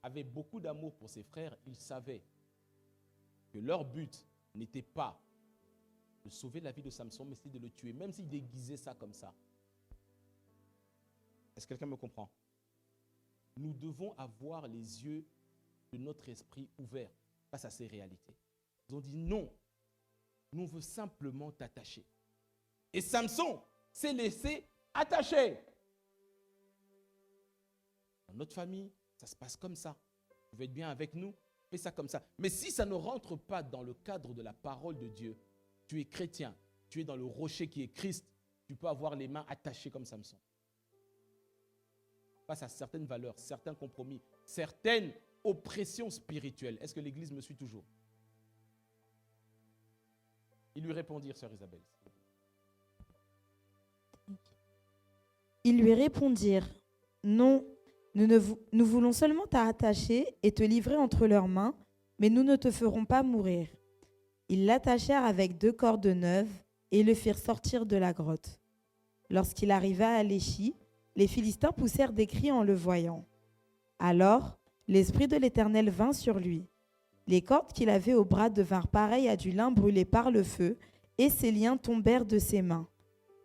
avait beaucoup d'amour pour ses frères, il savait que leur but n'était pas de sauver la vie de Samson, mais c'était de le tuer, même s'il déguisait ça comme ça. Est-ce que quelqu'un me comprend? Nous devons avoir les yeux de notre esprit ouverts face à ces réalités. Ils ont dit non, nous voulons simplement t'attacher. Et Samson s'est laissé attacher. Dans notre famille, ça se passe comme ça. Tu veux être bien avec nous, fais ça comme ça. Mais si ça ne rentre pas dans le cadre de la parole de Dieu, tu es chrétien, tu es dans le rocher qui est Christ, tu peux avoir les mains attachées comme Samson. Face à certaines valeurs, certains compromis, certaines oppressions spirituelles. Est-ce que l'Église me suit toujours? Ils lui répondirent, sœur Isabelle. Ils lui répondirent, « Non, nous voulons seulement t'attacher et te livrer entre leurs mains, mais nous ne te ferons pas mourir. » Ils l'attachèrent avec 2 cordes neuves et le firent sortir de la grotte. Lorsqu'il arriva à l'échis, les Philistins poussèrent des cris en le voyant. Alors, l'Esprit de l'Éternel vint sur lui. Les cordes qu'il avait au bras devinrent pareilles à du lin brûlé par le feu, et ses liens tombèrent de ses mains.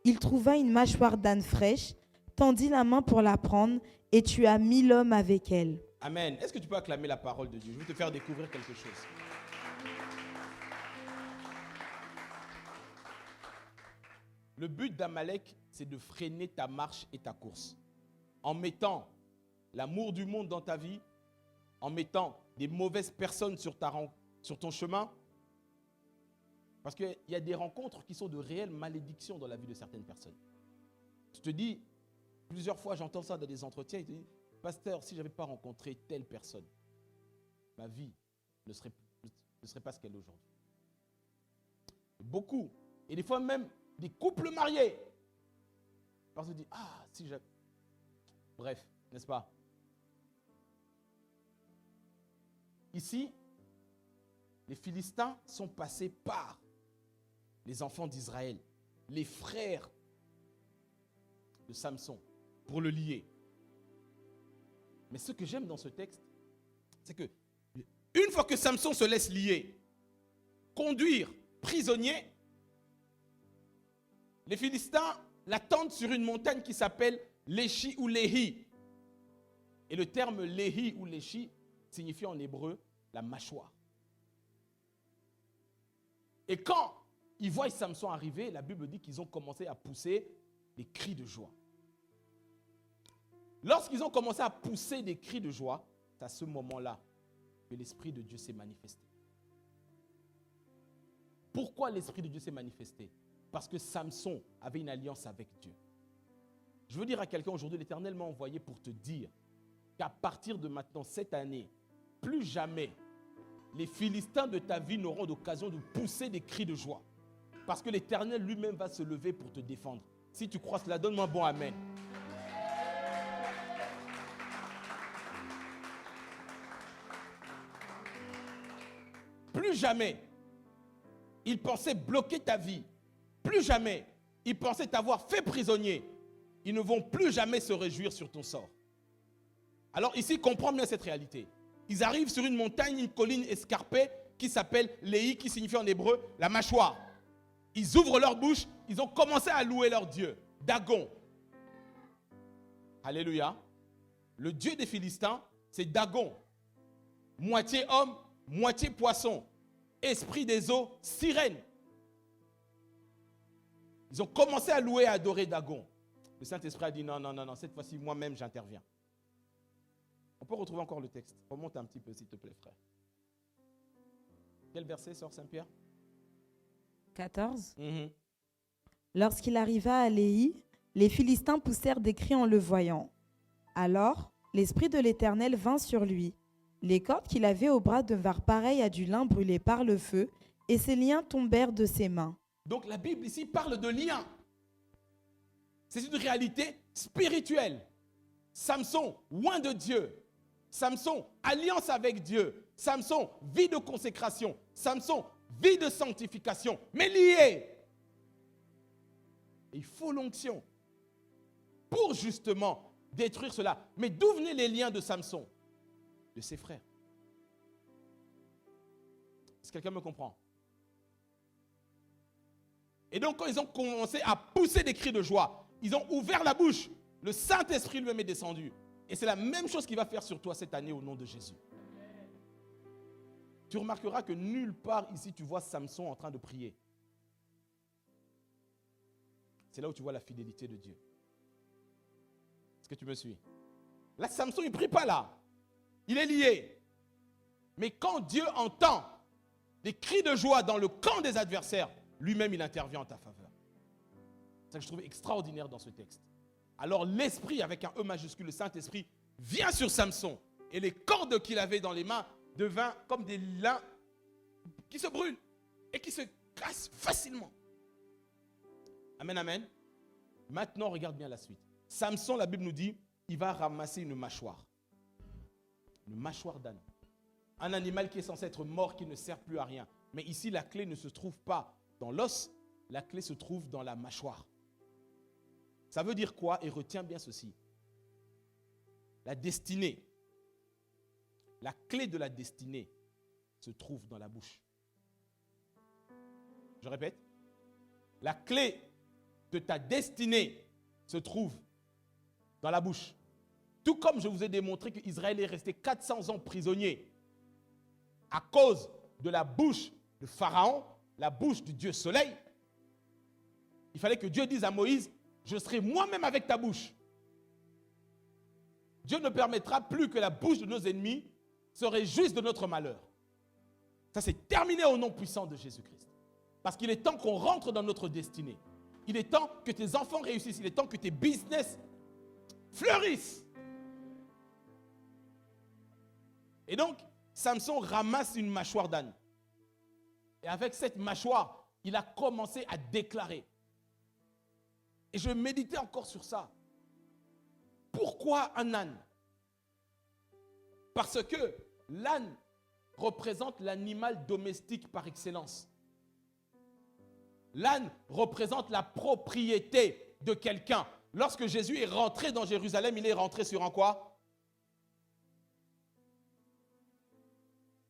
Il trouva une mâchoire d'âne fraîche, tendit la main pour la prendre, et tua 1000 hommes avec elle. Amen. Est-ce que tu peux acclamer la parole de Dieu? Je vais te faire découvrir quelque chose. Le but d'Amalek, c'est de freiner ta marche et ta course. En mettant l'amour du monde dans ta vie, en mettant des mauvaises personnes sur ton chemin, Parce qu'il y a des rencontres qui sont de réelles malédictions dans la vie de certaines personnes. Je te dis, plusieurs fois j'entends ça dans des entretiens, il te dit, pasteur, si je n'avais pas rencontré telle personne, ma vie ne serait pas ce qu'elle est aujourd'hui. Beaucoup. Et des fois même des couples mariés. Parce qu'on dit, ah, si j'avais... Bref, n'est-ce pas? Ici, les Philistins sont passés par les enfants d'Israël, les frères de Samson, pour le lier. Mais ce que j'aime dans ce texte, c'est que une fois que Samson se laisse lier, conduire, prisonnier, les Philistins l'attendent sur une montagne qui s'appelle Léchi ou Léhi. Et le terme Léhi ou Léchi signifie en hébreu la mâchoire. Et quand ils voient Samson arriver, la Bible dit qu'ils ont commencé à pousser des cris de joie. Lorsqu'ils ont commencé à pousser des cris de joie, c'est à ce moment-là que l'Esprit de Dieu s'est manifesté. Pourquoi l'Esprit de Dieu s'est manifesté? Parce que Samson avait une alliance avec Dieu. Je veux dire à quelqu'un aujourd'hui, l'Éternel m'a envoyé pour te dire qu'à partir de maintenant, cette année, plus jamais, les Philistins de ta vie n'auront d'occasion de pousser des cris de joie. Parce que l'Éternel lui-même va se lever pour te défendre. Si tu crois cela, donne-moi un bon amen. Plus jamais, ils pensaient bloquer ta vie. Plus jamais, ils pensaient t'avoir fait prisonnier. Ils ne vont plus jamais se réjouir sur ton sort. Alors ici, comprends bien cette réalité. Ils arrivent sur une montagne, une colline escarpée qui s'appelle Léhi, qui signifie en hébreu la mâchoire. Ils ouvrent leur bouche, ils ont commencé à louer leur Dieu, Dagon. Alléluia. Le Dieu des Philistins, c'est Dagon. Moitié homme, moitié poisson. Esprit des eaux, sirène. Ils ont commencé à louer et à adorer Dagon. Le Saint-Esprit a dit non, cette fois-ci, moi-même, j'interviens. On peut retrouver encore le texte. Remonte un petit peu, s'il te plaît, frère. Quel verset sort Saint-Pierre? 14. Lorsqu'il arriva à Léhi, les Philistins poussèrent des cris en le voyant. Alors, l'Esprit de l'Éternel vint sur lui. Les cordes qu'il avait au bras devinrent pareilles à du lin brûlé par le feu, et ses liens tombèrent de ses mains. Donc la Bible ici parle de liens. C'est une réalité spirituelle. Samson, loin de Dieu. Samson, alliance avec Dieu. Samson, vie de consécration. Samson, vie de sanctification. Mais lié. Il faut l'onction pour justement détruire cela. Mais d'où venaient les liens de Samson? De ses frères. Est-ce que quelqu'un me comprend? Et donc quand ils ont commencé à pousser des cris de joie, ils ont ouvert la bouche. Le Saint-Esprit lui-même est descendu. Et c'est la même chose qu'il va faire sur toi cette année au nom de Jésus. Tu remarqueras que nulle part ici tu vois Samson en train de prier. C'est là où tu vois la fidélité de Dieu. Est-ce que tu me suis? Là, Samson, il ne prie pas là. Il est lié. Mais quand Dieu entend des cris de joie dans le camp des adversaires, lui-même, il intervient en ta faveur. C'est ça que je trouve extraordinaire dans ce texte. Alors l'Esprit, avec un E majuscule, le Saint-Esprit, vient sur Samson. Et les cordes qu'il avait dans les mains deviennent comme des lins qui se brûlent et qui se cassent facilement. Amen, amen. Maintenant, regarde bien la suite. Samson, la Bible nous dit, il va ramasser une mâchoire. Une mâchoire d'âne. Un animal qui est censé être mort, qui ne sert plus à rien. Mais ici, la clé ne se trouve pas dans l'os, la clé se trouve dans la mâchoire. Ça veut dire quoi? Et retiens bien ceci. La destinée, la clé de la destinée se trouve dans la bouche. Je répète, la clé de ta destinée se trouve dans la bouche. Tout comme je vous ai démontré qu'Israël est resté 400 ans prisonnier à cause de la bouche de Pharaon, la bouche du Dieu Soleil. Il fallait que Dieu dise à Moïse, je serai moi-même avec ta bouche. Dieu ne permettra plus que la bouche de nos ennemis se réjouisse de notre malheur. Ça, c'est terminé au nom puissant de Jésus-Christ. Parce qu'il est temps qu'on rentre dans notre destinée. Il est temps que tes enfants réussissent. Il est temps que tes business fleurissent. Et donc, Samson ramasse une mâchoire d'âne. Et avec cette mâchoire, il a commencé à déclarer. Et je méditais encore sur ça. Pourquoi un âne? Parce que l'âne représente l'animal domestique par excellence. L'âne représente la propriété de quelqu'un. Lorsque Jésus est rentré dans Jérusalem, il est rentré sur un quoi?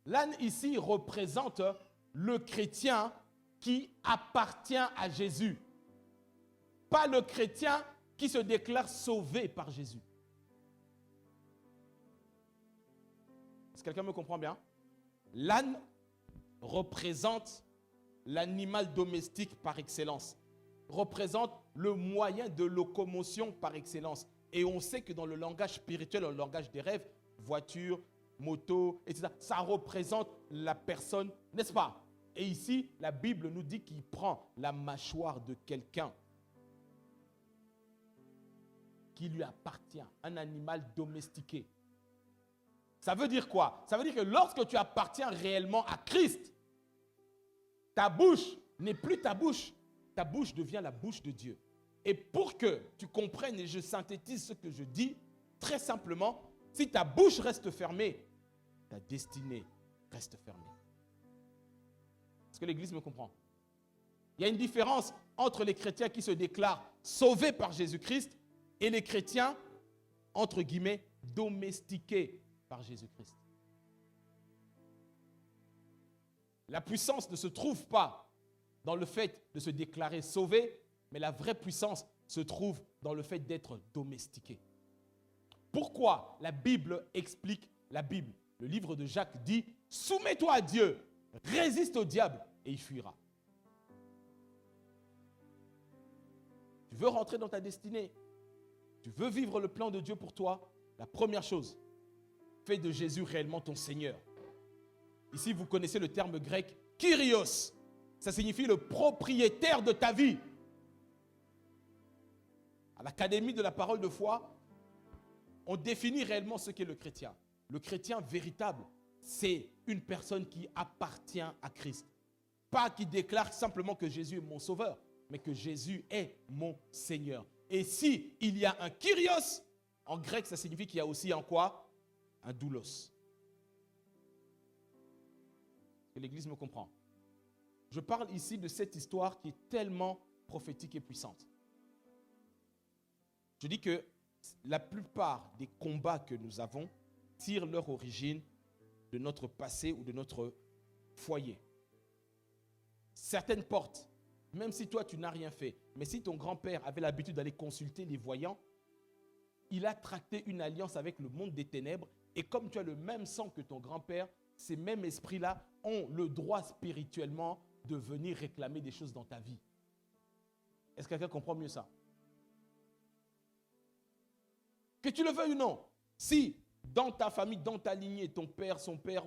L'âne ici représente le chrétien qui appartient à Jésus. Pas le chrétien qui se déclare sauvé par Jésus. Est-ce que quelqu'un me comprend bien? L'âne représente l'animal domestique par excellence, représente le moyen de locomotion par excellence. Et on sait que dans le langage spirituel, dans le langage des rêves, voiture, moto, etc., ça représente la personne, n'est-ce pas? Et ici, la Bible nous dit qu'il prend la mâchoire de quelqu'un qui lui appartient, un animal domestiqué. Ça veut dire quoi? Ça veut dire que lorsque tu appartiens réellement à Christ, ta bouche n'est plus ta bouche devient la bouche de Dieu. Et pour que tu comprennes, et je synthétise ce que je dis, très simplement, si ta bouche reste fermée, ta destinée reste fermée. Est-ce que l'Église me comprend? Il y a une différence entre les chrétiens qui se déclarent sauvés par Jésus-Christ et les chrétiens, entre guillemets, domestiqués par Jésus-Christ. La puissance ne se trouve pas dans le fait de se déclarer sauvé, mais la vraie puissance se trouve dans le fait d'être domestiqué. Pourquoi la Bible explique la Bible? Le livre de Jacques dit « Soumets-toi à Dieu, résiste au diable et il fuira ». Tu veux rentrer dans ta destinée, tu veux vivre le plan de Dieu pour toi, la première chose, fais de Jésus réellement ton Seigneur. Ici, vous connaissez le terme grec « Kyrios ». Ça signifie le propriétaire de ta vie. À l'Académie de la parole de foi, on définit réellement ce qu'est le chrétien. Le chrétien véritable, c'est une personne qui appartient à Christ. Pas qui déclare simplement que Jésus est mon sauveur, mais que Jésus est mon Seigneur. Et si il y a un Kyrios, en grec, ça signifie qu'il y a aussi un quoi? Un doulos. Que l'Église me comprend. Je parle ici de cette histoire qui est tellement prophétique et puissante. Je dis que la plupart des combats que nous avons tirent leur origine de notre passé ou de notre foyer. Certaines portes, même si toi tu n'as rien fait, mais si ton grand-père avait l'habitude d'aller consulter les voyants, il a tracté une alliance avec le monde des ténèbres, et comme tu as le même sang que ton grand-père, ces mêmes esprits-là ont le droit spirituellement de venir réclamer des choses dans ta vie. Est-ce que quelqu'un comprend mieux ça? Que tu le veuilles ou non, si dans ta famille, dans ta lignée, ton père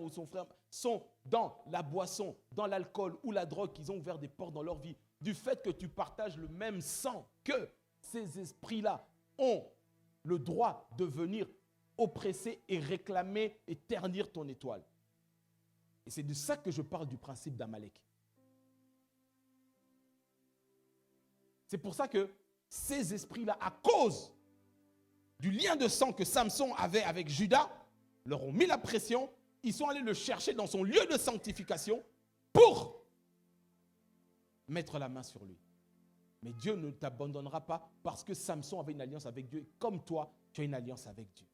ou son frère sont dans la boisson, dans l'alcool ou la drogue, qu'ils ont ouvert des portes dans leur vie, du fait que tu partages le même sang que ces esprits-là ont le droit de venir oppresser et réclamer et ternir ton étoile. Et c'est de ça que je parle du principe d'Amalek. C'est pour ça que ces esprits-là, à cause du lien de sang que Samson avait avec Judas, leur ont mis la pression, ils sont allés le chercher dans son lieu de sanctification pour mettre la main sur lui. Mais Dieu ne t'abandonnera pas parce que Samson avait une alliance avec Dieu. Comme toi, tu as une alliance avec Dieu.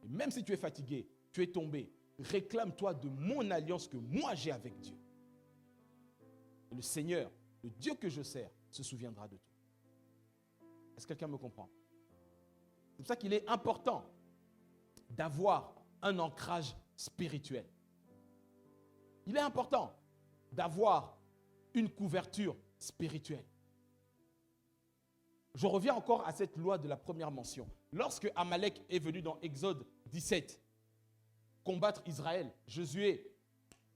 Et même si tu es fatigué, tu es tombé, réclame-toi de mon alliance que moi j'ai avec Dieu. Et le Seigneur, le Dieu que je sers, se souviendra de toi. Est-ce que quelqu'un me comprend? C'est pour ça qu'il est important d'avoir un ancrage spirituel. Il est important d'avoir une couverture spirituelle. Je reviens encore à cette loi de la première mention. Lorsque Amalek est venu dans Exode 17 combattre Israël, Josué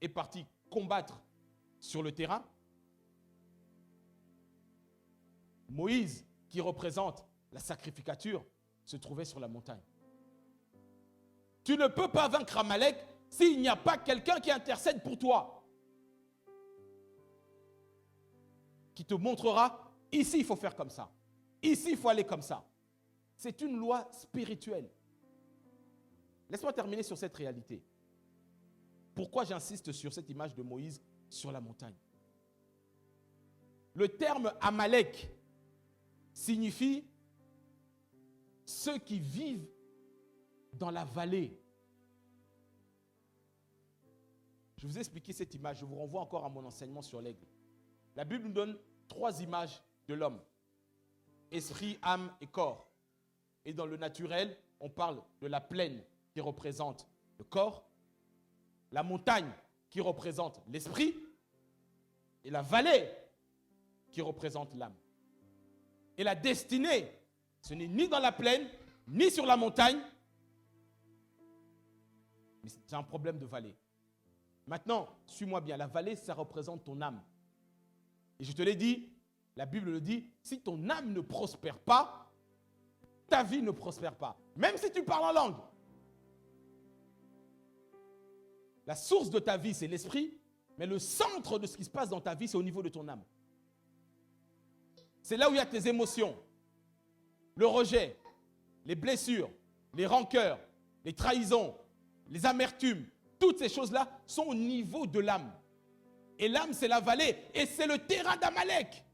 est parti combattre sur le terrain. Moïse, qui représente la sacrificature, se trouvait sur la montagne. Tu ne peux pas vaincre Amalek s'il n'y a pas quelqu'un qui intercède pour toi. Qui te montrera, ici il faut faire comme ça. Ici il faut aller comme ça. C'est une loi spirituelle. Laisse-moi terminer sur cette réalité. Pourquoi j'insiste sur cette image de Moïse sur la montagne? Le terme Amalek signifie ceux qui vivent dans la vallée. Je vous ai expliqué cette image, je vous renvoie encore à mon enseignement sur l'aigle. La Bible nous donne 3 images de l'homme. Esprit, âme et corps. Et dans le naturel, on parle de la plaine qui représente le corps, la montagne qui représente l'esprit et la vallée qui représente l'âme. Et la destinée, ce n'est ni dans la plaine, ni sur la montagne, mais c'est un problème de vallée. Maintenant, suis-moi bien, la vallée, ça représente ton âme. Et je te l'ai dit, la Bible le dit, si ton âme ne prospère pas, ta vie ne prospère pas. Même si tu parles en langue. La source de ta vie, c'est l'esprit, mais le centre de ce qui se passe dans ta vie, c'est au niveau de ton âme. C'est là où il y a tes émotions, le rejet, les blessures, les rancœurs, les trahisons, les amertumes. Toutes ces choses-là sont au niveau de l'âme. Et l'âme, c'est la vallée. Et c'est le terrain d'Amalek.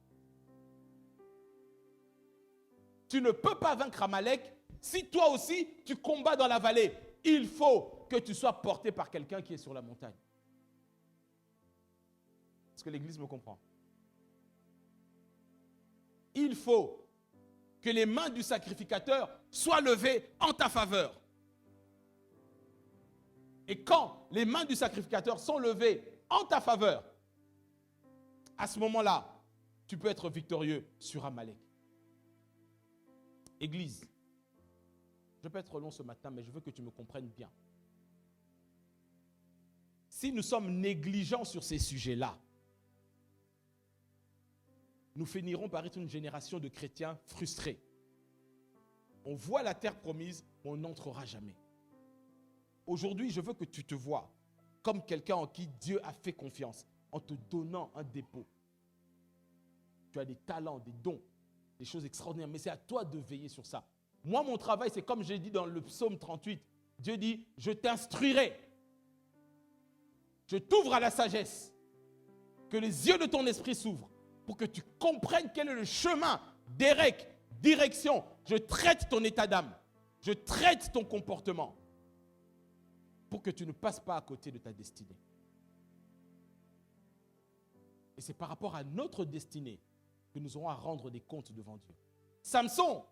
Tu ne peux pas vaincre Amalek si toi aussi, tu combats dans la vallée. Il faut que tu sois porté par quelqu'un qui est sur la montagne. Est-ce que l'Église me comprend? Il faut que les mains du sacrificateur soient levées en ta faveur. Et quand les mains du sacrificateur sont levées en ta faveur, à ce moment-là, tu peux être victorieux sur Amalek. Église, je peux être long ce matin, mais je veux que tu me comprennes bien. Si nous sommes négligents sur ces sujets-là, nous finirons par être une génération de chrétiens frustrés. On voit la terre promise, mais on n'entrera jamais. Aujourd'hui, je veux que tu te vois comme quelqu'un en qui Dieu a fait confiance, en te donnant un dépôt. Tu as des talents, des dons, des choses extraordinaires, mais c'est à toi de veiller sur ça. Moi, mon travail, c'est comme j'ai dit dans le psaume 38, Dieu dit, je t'instruirai. Je t'ouvre à la sagesse. Que les yeux de ton esprit s'ouvrent pour que tu comprennes quel est le chemin, direction. Je traite ton état d'âme. Je traite ton comportement pour que tu ne passes pas à côté de ta destinée. Et c'est par rapport à notre destinée que nous aurons à rendre des comptes devant Dieu. Samson,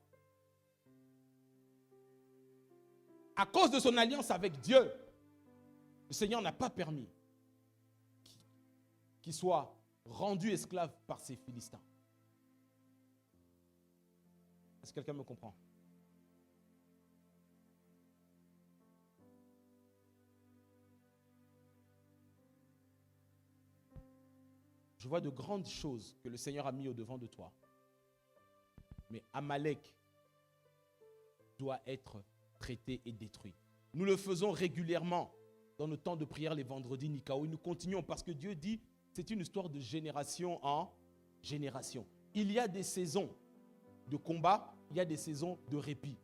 à cause de son alliance avec Dieu, le Seigneur n'a pas permis qu'il soit rendu esclave par ces Philistins. Est-ce que quelqu'un me comprend? Je vois de grandes choses que le Seigneur a mis au-devant de toi. Mais Amalek doit être traité et détruit. Nous le faisons régulièrement dans nos temps de prière les vendredis Nikao. Et nous continuons parce que Dieu dit, c'est une histoire de génération en génération. Il y a des saisons de combat, il y a des saisons de répit.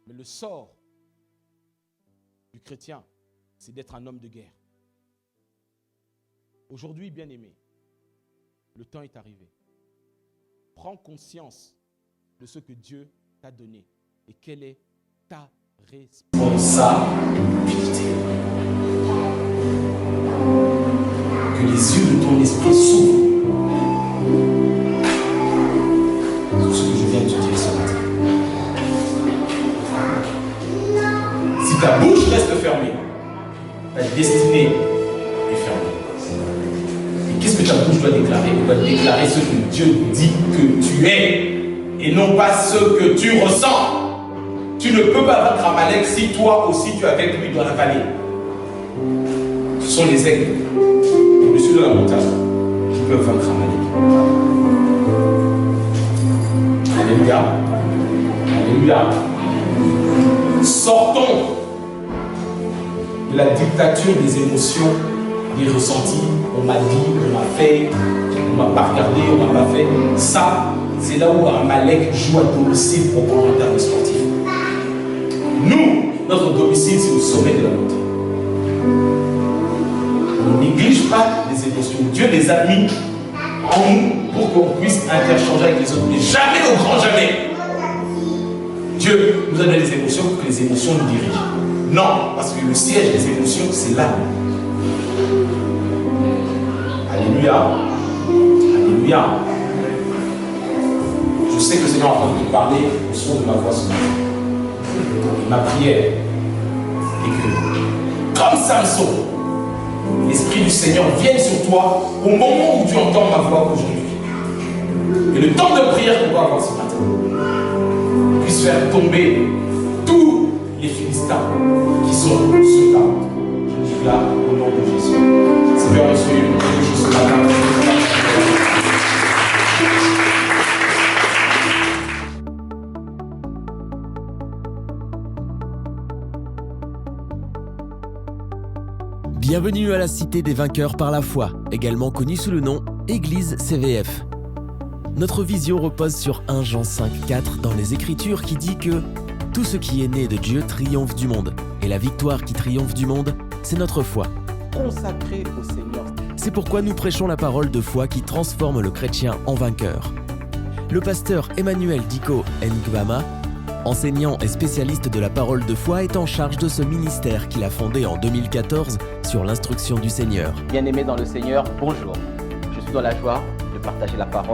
Mais le sort du chrétien, c'est d'être un homme de guerre. Aujourd'hui, bien-aimé, le temps est arrivé. Prends conscience de ce que Dieu t'a donné et quelle est ta responsabilité. Que les yeux de ton esprit s'ouvrent. C'est ce que je viens de te dire ce matin. Si ta bouche reste fermée, ta destinée est fermée. Et qu'est-ce que ta bouche doit déclarer? Elle doit déclarer ce que Dieu dit que tu es et non pas ce que tu ressens. Tu Tu ne peux pas vaincre Amalek si toi aussi tu es avec lui dans la vallée. Ce sont les aigles au-dessus de la montagne qui peuvent vaincre Amalek. Alléluia. Alléluia. Sortons de la dictature des émotions, des ressentis. On m'a dit, on m'a fait, on m'a pas regardé, on m'a pas fait. Ça, c'est là où Amalek joue à domicile pour prendre un terme sportif. Nous, notre domicile, c'est au sommet de la montagne. On ne néglige pas les émotions. Dieu les a mis en nous pour qu'on puisse interchanger avec les autres. Mais jamais au grand jamais. Dieu nous a donné les émotions pour que les émotions nous dirigent. Non, parce que le siège des émotions, c'est là. Alléluia. Alléluia. Je sais que le Seigneur est en train de te parler au son de ma voix ce matin. Et ma prière est que, comme Samson, l'Esprit du Seigneur vienne sur toi au moment où tu entends ma voix aujourd'hui. Et le temps de prière qu'on va avoir ce matin puisse faire tomber tous les Philistins qui sont sur ta route. Je dis là au nom de Jésus. Seigneur, je suis quelque chose ce matin. Bienvenue à la Cité des vainqueurs par la foi, également connue sous le nom Église CVF. Notre vision repose sur 1 Jean 5,4 dans les Écritures qui dit que tout ce qui est né de Dieu triomphe du monde, et la victoire qui triomphe du monde, c'est notre foi. Consacré au Seigneur. C'est pourquoi nous prêchons la parole de foi qui transforme le chrétien en vainqueur. Le pasteur Emmanuel Diko Ngwama, enseignant et spécialiste de la parole de foi, est en charge de ce ministère qu'il a fondé en 2014 sur l'instruction du Seigneur. Bien-aimés dans le Seigneur, bonjour. Je suis dans la joie de partager la parole